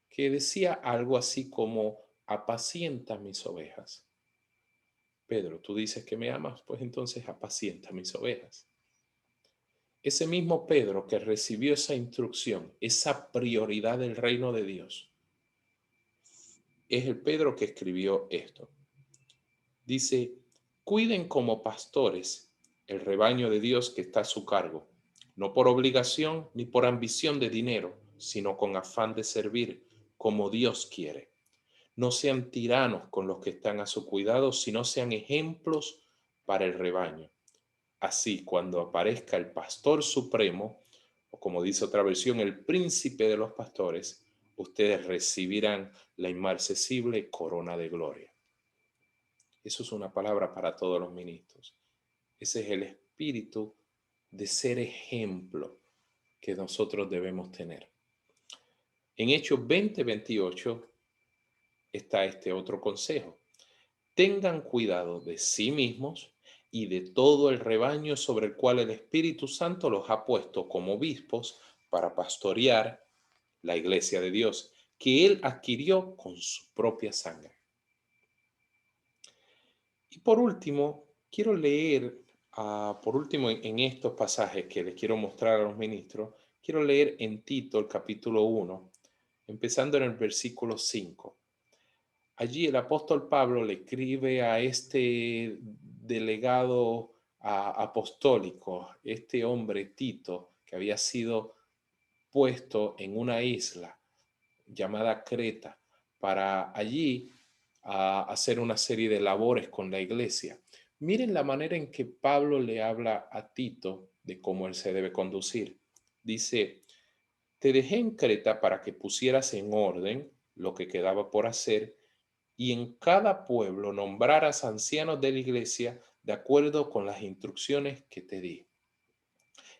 que decía algo así como, apacienta mis ovejas. Pedro, tú dices que me amas, pues entonces apacienta mis ovejas. Ese mismo Pedro que recibió esa instrucción, esa prioridad del reino de Dios, es el Pedro que escribió esto. Dice, cuiden como pastores el rebaño de Dios que está a su cargo, no por obligación ni por ambición de dinero, sino con afán de servir como Dios quiere. No sean tiranos con los que están a su cuidado, sino sean ejemplos para el rebaño. Así, cuando aparezca el pastor supremo, o como dice otra versión, el príncipe de los pastores, ustedes recibirán la inmarcesible corona de gloria. Eso es una palabra para todos los ministros. Ese es el espíritu de ser ejemplo que nosotros debemos tener. En Hechos 20:28 está este otro consejo. Tengan cuidado de sí mismos y de todo el rebaño sobre el cual el Espíritu Santo los ha puesto como obispos para pastorear la iglesia de Dios, que Él adquirió con su propia sangre. Y por último, quiero leer, por último en estos pasajes que les quiero mostrar a los ministros, quiero leer en Tito el capítulo 1, empezando en el versículo 5. Allí el apóstol Pablo le escribe a este delegado apostólico, este hombre Tito, que había sido puesto en una isla llamada Creta, para allí hacer una serie de labores con la iglesia. Miren la manera en que Pablo le habla a Tito de cómo él se debe conducir. Dice, te dejé en Creta para que pusieras en orden lo que quedaba por hacer y en cada pueblo nombraras ancianos de la iglesia de acuerdo con las instrucciones que te di.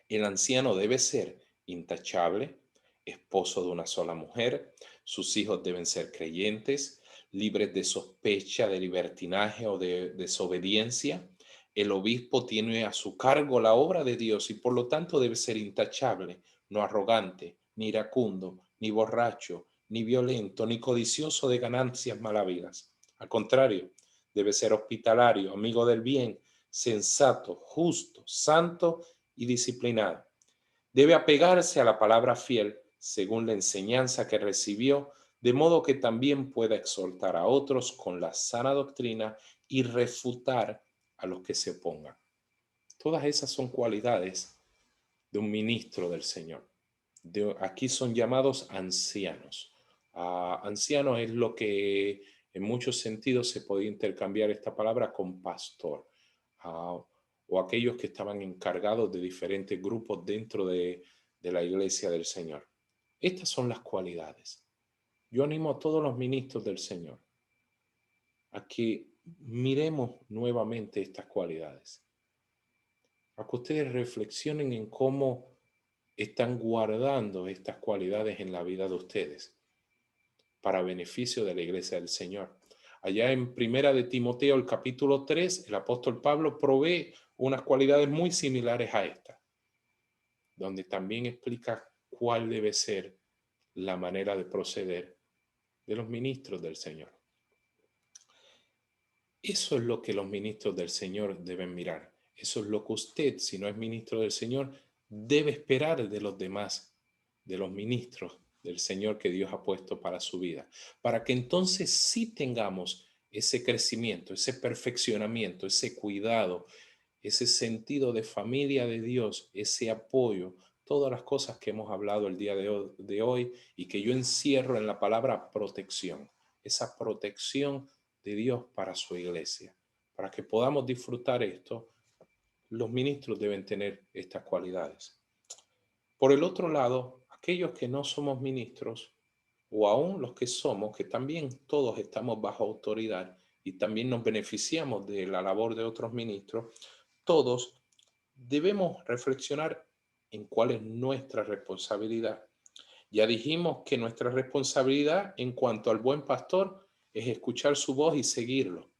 El anciano debe ser intachable, esposo de una sola mujer, sus hijos deben ser creyentes, libres de sospecha de libertinaje o de desobediencia. El obispo tiene a su cargo la obra de Dios y por lo tanto debe ser intachable, no arrogante, ni iracundo, ni borracho, ni violento, ni codicioso de ganancias malavidas. Al contrario, debe ser hospitalario, amigo del bien, sensato, justo, santo y disciplinado. Debe apegarse a la palabra fiel según la enseñanza que recibió, de modo que también pueda exhortar a otros con la sana doctrina y refutar a los que se opongan. Todas esas son cualidades de un ministro del Señor. Aquí son llamados ancianos. Anciano es lo que en muchos sentidos se podía intercambiar esta palabra con pastor, o aquellos que estaban encargados de diferentes grupos dentro de la iglesia del Señor. Estas son las cualidades. Yo animo a todos los ministros del Señor a que miremos nuevamente estas cualidades, a que ustedes reflexionen en cómo están guardando estas cualidades en la vida de ustedes para beneficio de la iglesia del Señor. Allá en Primera de Timoteo, el capítulo 3, el apóstol Pablo provee unas cualidades muy similares a estas, donde también explica cuál debe ser la manera de proceder de los ministros del Señor. Eso es lo que los ministros del Señor deben mirar. Eso es lo que usted, si no es ministro del Señor, debe esperar de los demás, de los ministros del Señor que Dios ha puesto para su vida, para que entonces sí tengamos ese crecimiento, ese perfeccionamiento, ese cuidado, ese sentido de familia de Dios, ese apoyo, todas las cosas que hemos hablado el día de hoy y que yo encierro en la palabra protección, esa protección de Dios para su iglesia. Para que podamos disfrutar esto, los ministros deben tener estas cualidades. Por el otro lado, aquellos que no somos ministros, o aún los que somos, que también todos estamos bajo autoridad y también nos beneficiamos de la labor de otros ministros, todos debemos reflexionar en cuál es nuestra responsabilidad. Ya dijimos que nuestra responsabilidad en cuanto al buen pastor es escuchar su voz y seguirlo.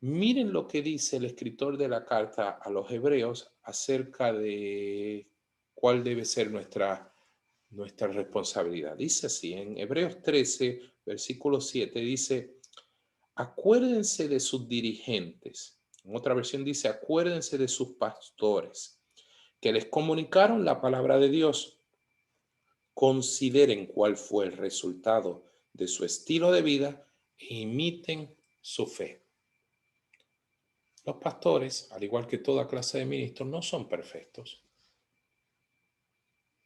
Miren lo que dice el escritor de la carta a los hebreos acerca de cuál debe ser nuestra responsabilidad. Dice así, en Hebreos 13, versículo 7, dice, acuérdense de sus dirigentes. En otra versión dice, acuérdense de sus pastores, que les comunicaron la palabra de Dios. Consideren cuál fue el resultado de su estilo de vida e imiten su fe. Los pastores, al igual que toda clase de ministros, no son perfectos.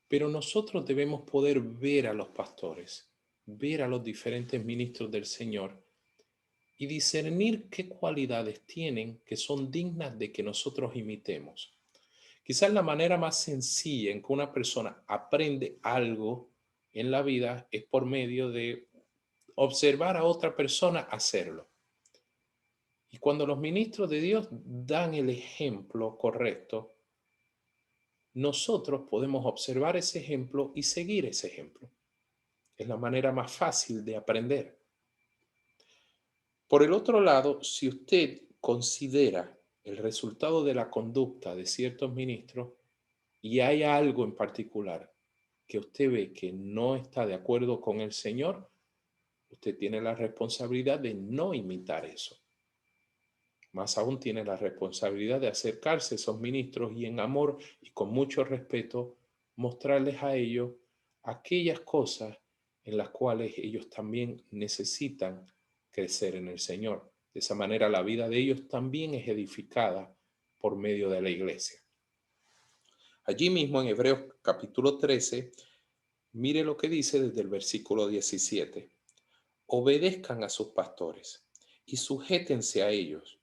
Pero nosotros debemos poder ver a los pastores, ver a los diferentes ministros del Señor y discernir qué cualidades tienen que son dignas de que nosotros imitemos. Quizás la manera más sencilla en que una persona aprende algo en la vida es por medio de observar a otra persona hacerlo. Y cuando los ministros de Dios dan el ejemplo correcto, nosotros podemos observar ese ejemplo y seguir ese ejemplo. Es la manera más fácil de aprender. Por el otro lado, si usted considera el resultado de la conducta de ciertos ministros y hay algo en particular que usted ve que no está de acuerdo con el Señor, usted tiene la responsabilidad de no imitar eso. Más aún tiene la responsabilidad de acercarse a esos ministros y en amor y con mucho respeto mostrarles a ellos aquellas cosas en las cuales ellos también necesitan crecer en el Señor. De esa manera la vida de ellos también es edificada por medio de la iglesia. Allí mismo en Hebreos capítulo 13, mire lo que dice desde el versículo 17. Obedezcan a sus pastores y sujétense a ellos,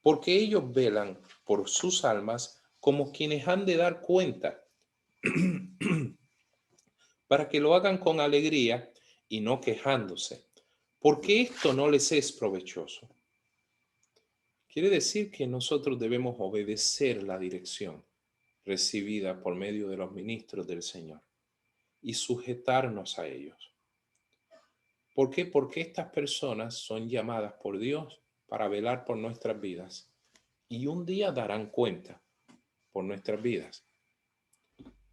porque ellos velan por sus almas como quienes han de dar cuenta, para que lo hagan con alegría y no quejándose, porque esto no les es provechoso. Quiere decir que nosotros debemos obedecer la dirección recibida por medio de los ministros del Señor y sujetarnos a ellos. ¿Por qué? Porque estas personas son llamadas por Dios para velar por nuestras vidas y un día darán cuenta por nuestras vidas.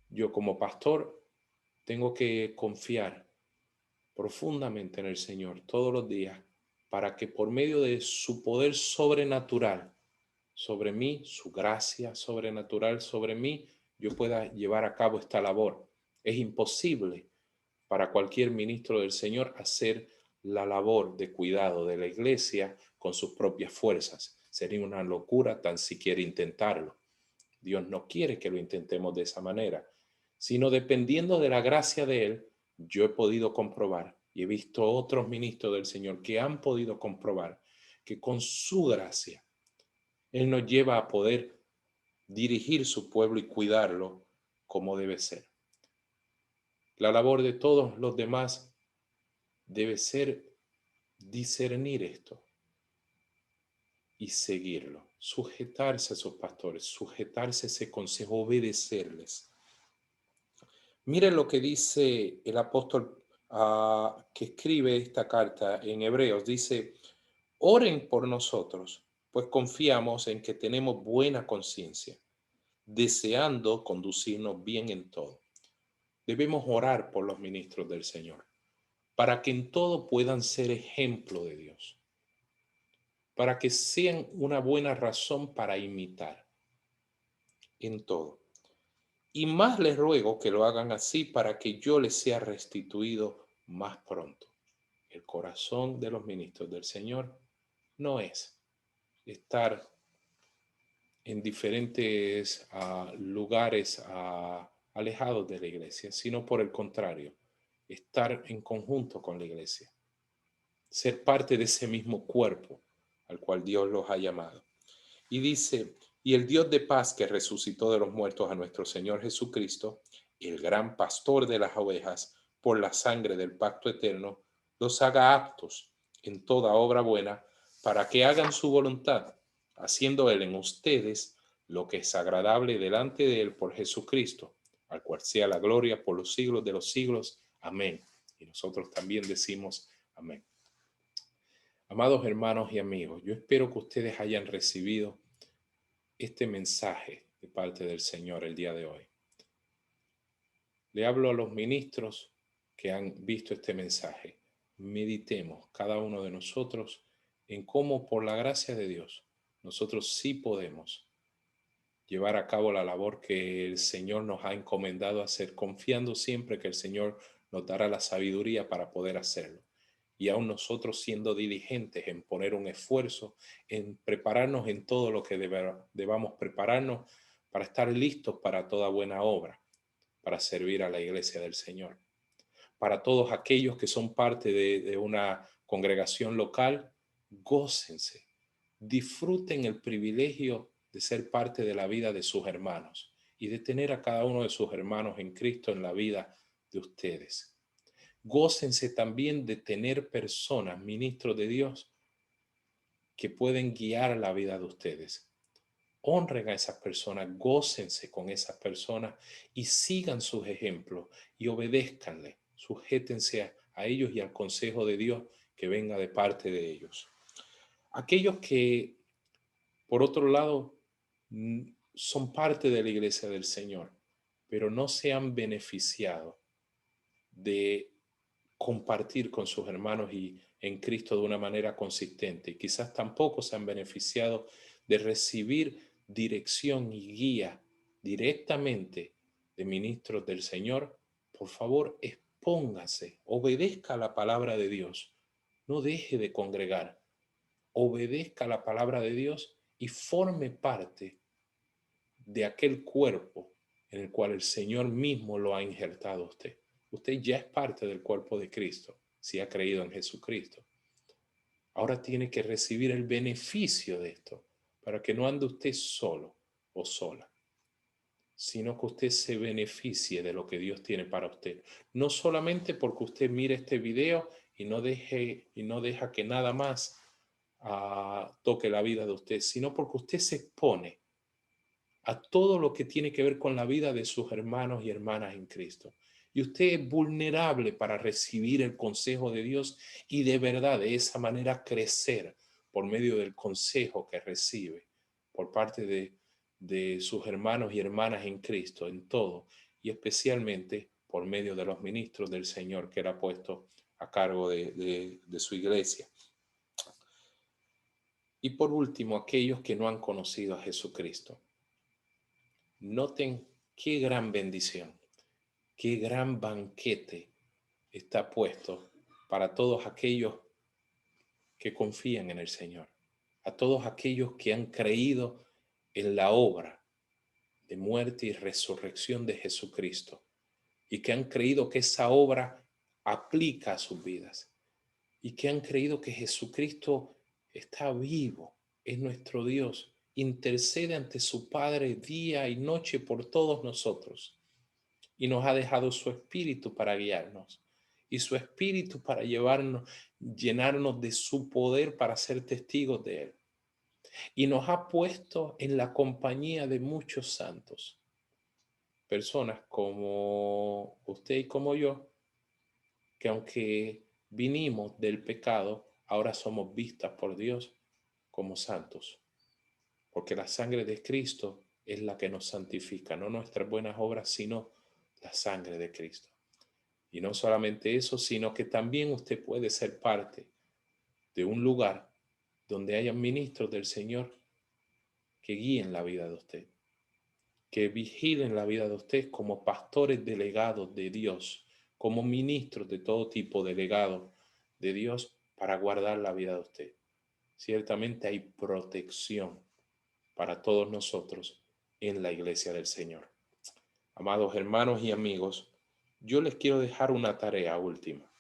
Yo como pastor tengo que confiar profundamente en el Señor todos los días para que por medio de su poder sobrenatural sobre mí, su gracia sobrenatural sobre mí, yo pueda llevar a cabo esta labor. Es imposible para cualquier ministro del Señor hacer la labor de cuidado de la iglesia con sus propias fuerzas. Sería una locura tan siquiera intentarlo. Dios no quiere que lo intentemos de esa manera, sino dependiendo de la gracia de Él, yo he podido comprobar y he visto otros ministros del Señor que han podido comprobar que con su gracia Él nos lleva a poder dirigir su pueblo y cuidarlo como debe ser. La labor de todos los demás debe ser discernir esto y seguirlo, sujetarse a sus pastores, sujetarse a ese consejo, obedecerles. Miren lo que dice el apóstol que escribe esta carta en Hebreos. Dice, oren por nosotros, pues confiamos en que tenemos buena conciencia, deseando conducirnos bien en todo. Debemos orar por los ministros del Señor, para que en todo puedan ser ejemplo de Dios. para que sean una buena razón para imitar en todo. Y más les ruego que lo hagan así para que yo les sea restituido más pronto. El corazón de los ministros del Señor no es estar en diferentes lugares alejados de la iglesia, sino por el contrario, estar en conjunto con la iglesia, ser parte de ese mismo cuerpo al cual Dios los ha llamado. Y dice, y el Dios de paz que resucitó de los muertos a nuestro Señor Jesucristo, el gran pastor de las ovejas, por la sangre del pacto eterno, los haga aptos en toda obra buena, para que hagan su voluntad, haciendo Él en ustedes lo que es agradable delante de Él por Jesucristo, al cual sea la gloria por los siglos de los siglos. Amén. Y nosotros también decimos amén. Amados hermanos y amigos, yo espero que ustedes hayan recibido este mensaje de parte del Señor el día de hoy. Le hablo a los ministros que han visto este mensaje. Meditemos cada uno de nosotros en cómo, por la gracia de Dios, nosotros sí podemos llevar a cabo la labor que el Señor nos ha encomendado hacer, confiando siempre que el Señor nos dará la sabiduría para poder hacerlo. Y aún nosotros siendo diligentes en poner un esfuerzo, en prepararnos en todo lo que debamos prepararnos para estar listos para toda buena obra, para servir a la iglesia del Señor. Para todos aquellos que son parte de una congregación local, gócense, disfruten el privilegio de ser parte de la vida de sus hermanos y de tener a cada uno de sus hermanos en Cristo en la vida de ustedes. Gócense también de tener personas, ministros de Dios, que pueden guiar la vida de ustedes. Honren a esas personas, gócense con esas personas y sigan sus ejemplos y obedézcanle, sujétense a ellos y al consejo de Dios que venga de parte de ellos. Aquellos que, por otro lado, son parte de la iglesia del Señor, pero no se han beneficiado de compartir con sus hermanos y en Cristo de una manera consistente. Y quizás tampoco se han beneficiado de recibir dirección y guía directamente de ministros del Señor. Por favor, expóngase, obedezca la palabra de Dios. No deje de congregar. Obedezca la palabra de Dios y forme parte de aquel cuerpo en el cual el Señor mismo lo ha injertado a usted. Usted ya es parte del cuerpo de Cristo, si ha creído en Jesucristo. Ahora tiene que recibir el beneficio de esto, para que no ande usted solo o sola, sino que usted se beneficie de lo que Dios tiene para usted. No solamente porque usted mire este video y no deja que nada más toque la vida de usted, sino porque usted se expone a todo lo que tiene que ver con la vida de sus hermanos y hermanas en Cristo. Y usted es vulnerable para recibir el consejo de Dios y de verdad de esa manera crecer por medio del consejo que recibe por parte de sus hermanos y hermanas en Cristo en todo, y especialmente por medio de los ministros del Señor que Él ha puesto a cargo de su iglesia. Y por último, aquellos que no han conocido a Jesucristo. Noten qué gran bendición, qué gran banquete está puesto para todos aquellos que confían en el Señor, a todos aquellos que han creído en la obra de muerte y resurrección de Jesucristo y que han creído que esa obra aplica a sus vidas y que han creído que Jesucristo está vivo, es nuestro Dios, intercede ante su Padre día y noche por todos nosotros y nos ha dejado su Espíritu para guiarnos y su Espíritu para llenarnos de su poder para ser testigos de Él. Y nos ha puesto en la compañía de muchos santos, personas como usted y como yo, que aunque vinimos del pecado, ahora somos vistas por Dios como santos, porque la sangre de Cristo es la que nos santifica, no nuestras buenas obras, sino la sangre de Cristo. Y no solamente eso, sino que también usted puede ser parte de un lugar donde hayan ministros del Señor que guíen la vida de usted, que vigilen la vida de usted como pastores delegados de Dios, como ministros de todo tipo, delegados de Dios para guardar la vida de usted. Ciertamente hay protección para todos nosotros en la iglesia del Señor. Amados hermanos y amigos, yo les quiero dejar una tarea última.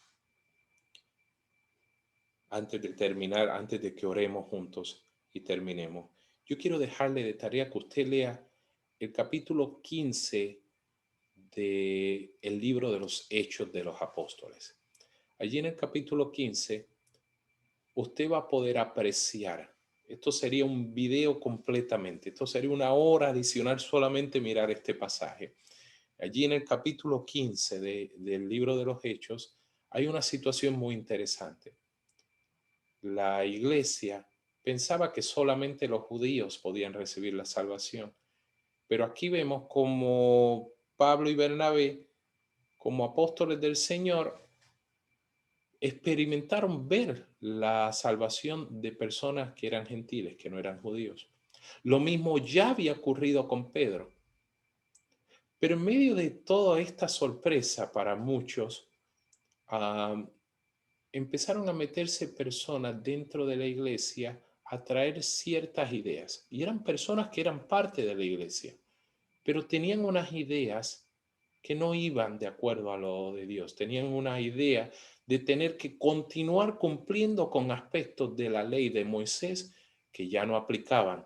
Antes de terminar, antes de que oremos juntos y terminemos, yo quiero dejarle de tarea que usted lea el capítulo 15 del libro de los Hechos de los Apóstoles. Allí en el capítulo 15, usted va a poder apreciar. Esto sería un video completamente. Esto sería una hora adicional solamente mirar este pasaje. Allí en el capítulo 15 del libro de los Hechos hay una situación muy interesante. La iglesia pensaba que solamente los judíos podían recibir la salvación. Pero aquí vemos como Pablo y Bernabé, como apóstoles del Señor, experimentaron ver la salvación de personas que eran gentiles, que no eran judíos. Lo mismo ya había ocurrido con Pedro. Pero en medio de toda esta sorpresa para muchos, empezaron a meterse personas dentro de la iglesia a traer ciertas ideas. Y eran personas que eran parte de la iglesia, pero tenían unas ideas que no iban de acuerdo a lo de Dios. Tenían una idea de tener que continuar cumpliendo con aspectos de la ley de Moisés que ya no aplicaban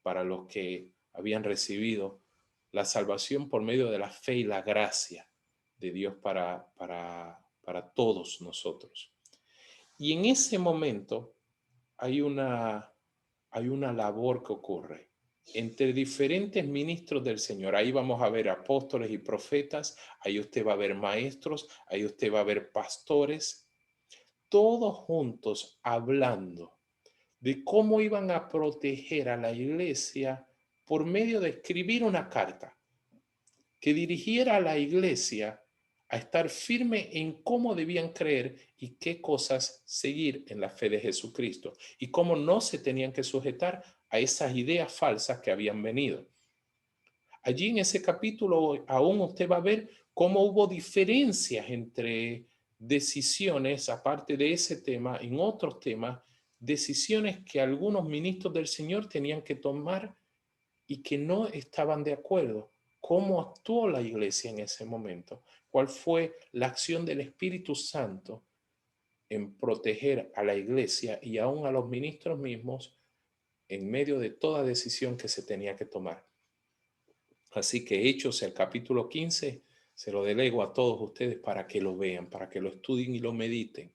para los que habían recibido la salvación por medio de la fe y la gracia de Dios para todos nosotros. Y en ese momento hay una labor que ocurre entre diferentes ministros del Señor. Ahí vamos a ver apóstoles y profetas, ahí usted va a ver maestros, ahí usted va a ver pastores, todos juntos hablando de cómo iban a proteger a la iglesia por medio de escribir una carta que dirigiera a la iglesia a estar firme en cómo debían creer y qué cosas seguir en la fe de Jesucristo y cómo no se tenían que sujetar a esas ideas falsas que habían venido. Allí en ese capítulo aún usted va a ver cómo hubo diferencias entre decisiones, aparte de ese tema, en otros temas, decisiones que algunos ministros del Señor tenían que tomar y que no estaban de acuerdo. ¿Cómo actuó la iglesia en ese momento? ¿Cuál fue la acción del Espíritu Santo en proteger a la iglesia y aún a los ministros mismos en medio de toda decisión que se tenía que tomar? Así que Hechos, el capítulo 15, se lo delego a todos ustedes para que lo vean, para que lo estudien y lo mediten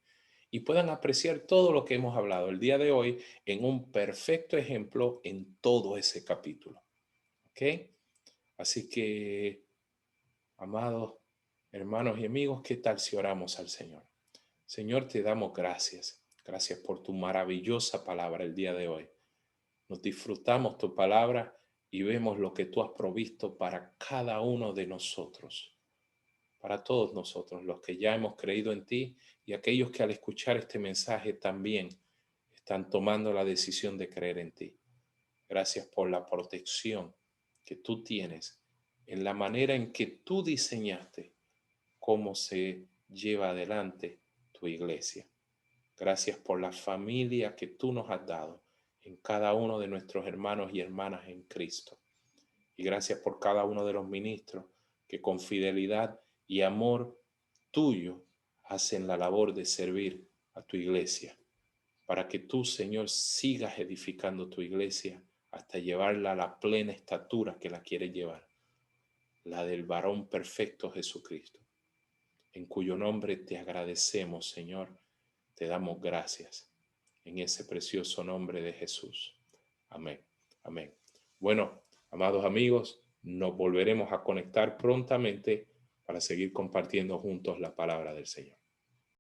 y puedan apreciar todo lo que hemos hablado el día de hoy en un perfecto ejemplo en todo ese capítulo. ¿Ok? Así que, amados hermanos y amigos, ¿qué tal si oramos al Señor? Señor, te damos gracias. Gracias por tu maravillosa palabra el día de hoy. Nos disfrutamos tu palabra y vemos lo que tú has provisto para cada uno de nosotros, para todos nosotros, los que ya hemos creído en ti y aquellos que al escuchar este mensaje también están tomando la decisión de creer en ti. Gracias por la protección que tú tienes en la manera en que tú diseñaste cómo se lleva adelante tu iglesia. Gracias por la familia que tú nos has dado en cada uno de nuestros hermanos y hermanas en Cristo. Y gracias por cada uno de los ministros que con fidelidad y amor tuyo hacen la labor de servir a tu iglesia, para que tú, Señor, sigas edificando tu iglesia hasta llevarla a la plena estatura que la quieres llevar, la del varón perfecto Jesucristo, en cuyo nombre te agradecemos, Señor, te damos gracias, en ese precioso nombre de Jesús. Amén. Amén. Bueno, amados amigos, nos volveremos a conectar prontamente para seguir compartiendo juntos la palabra del Señor.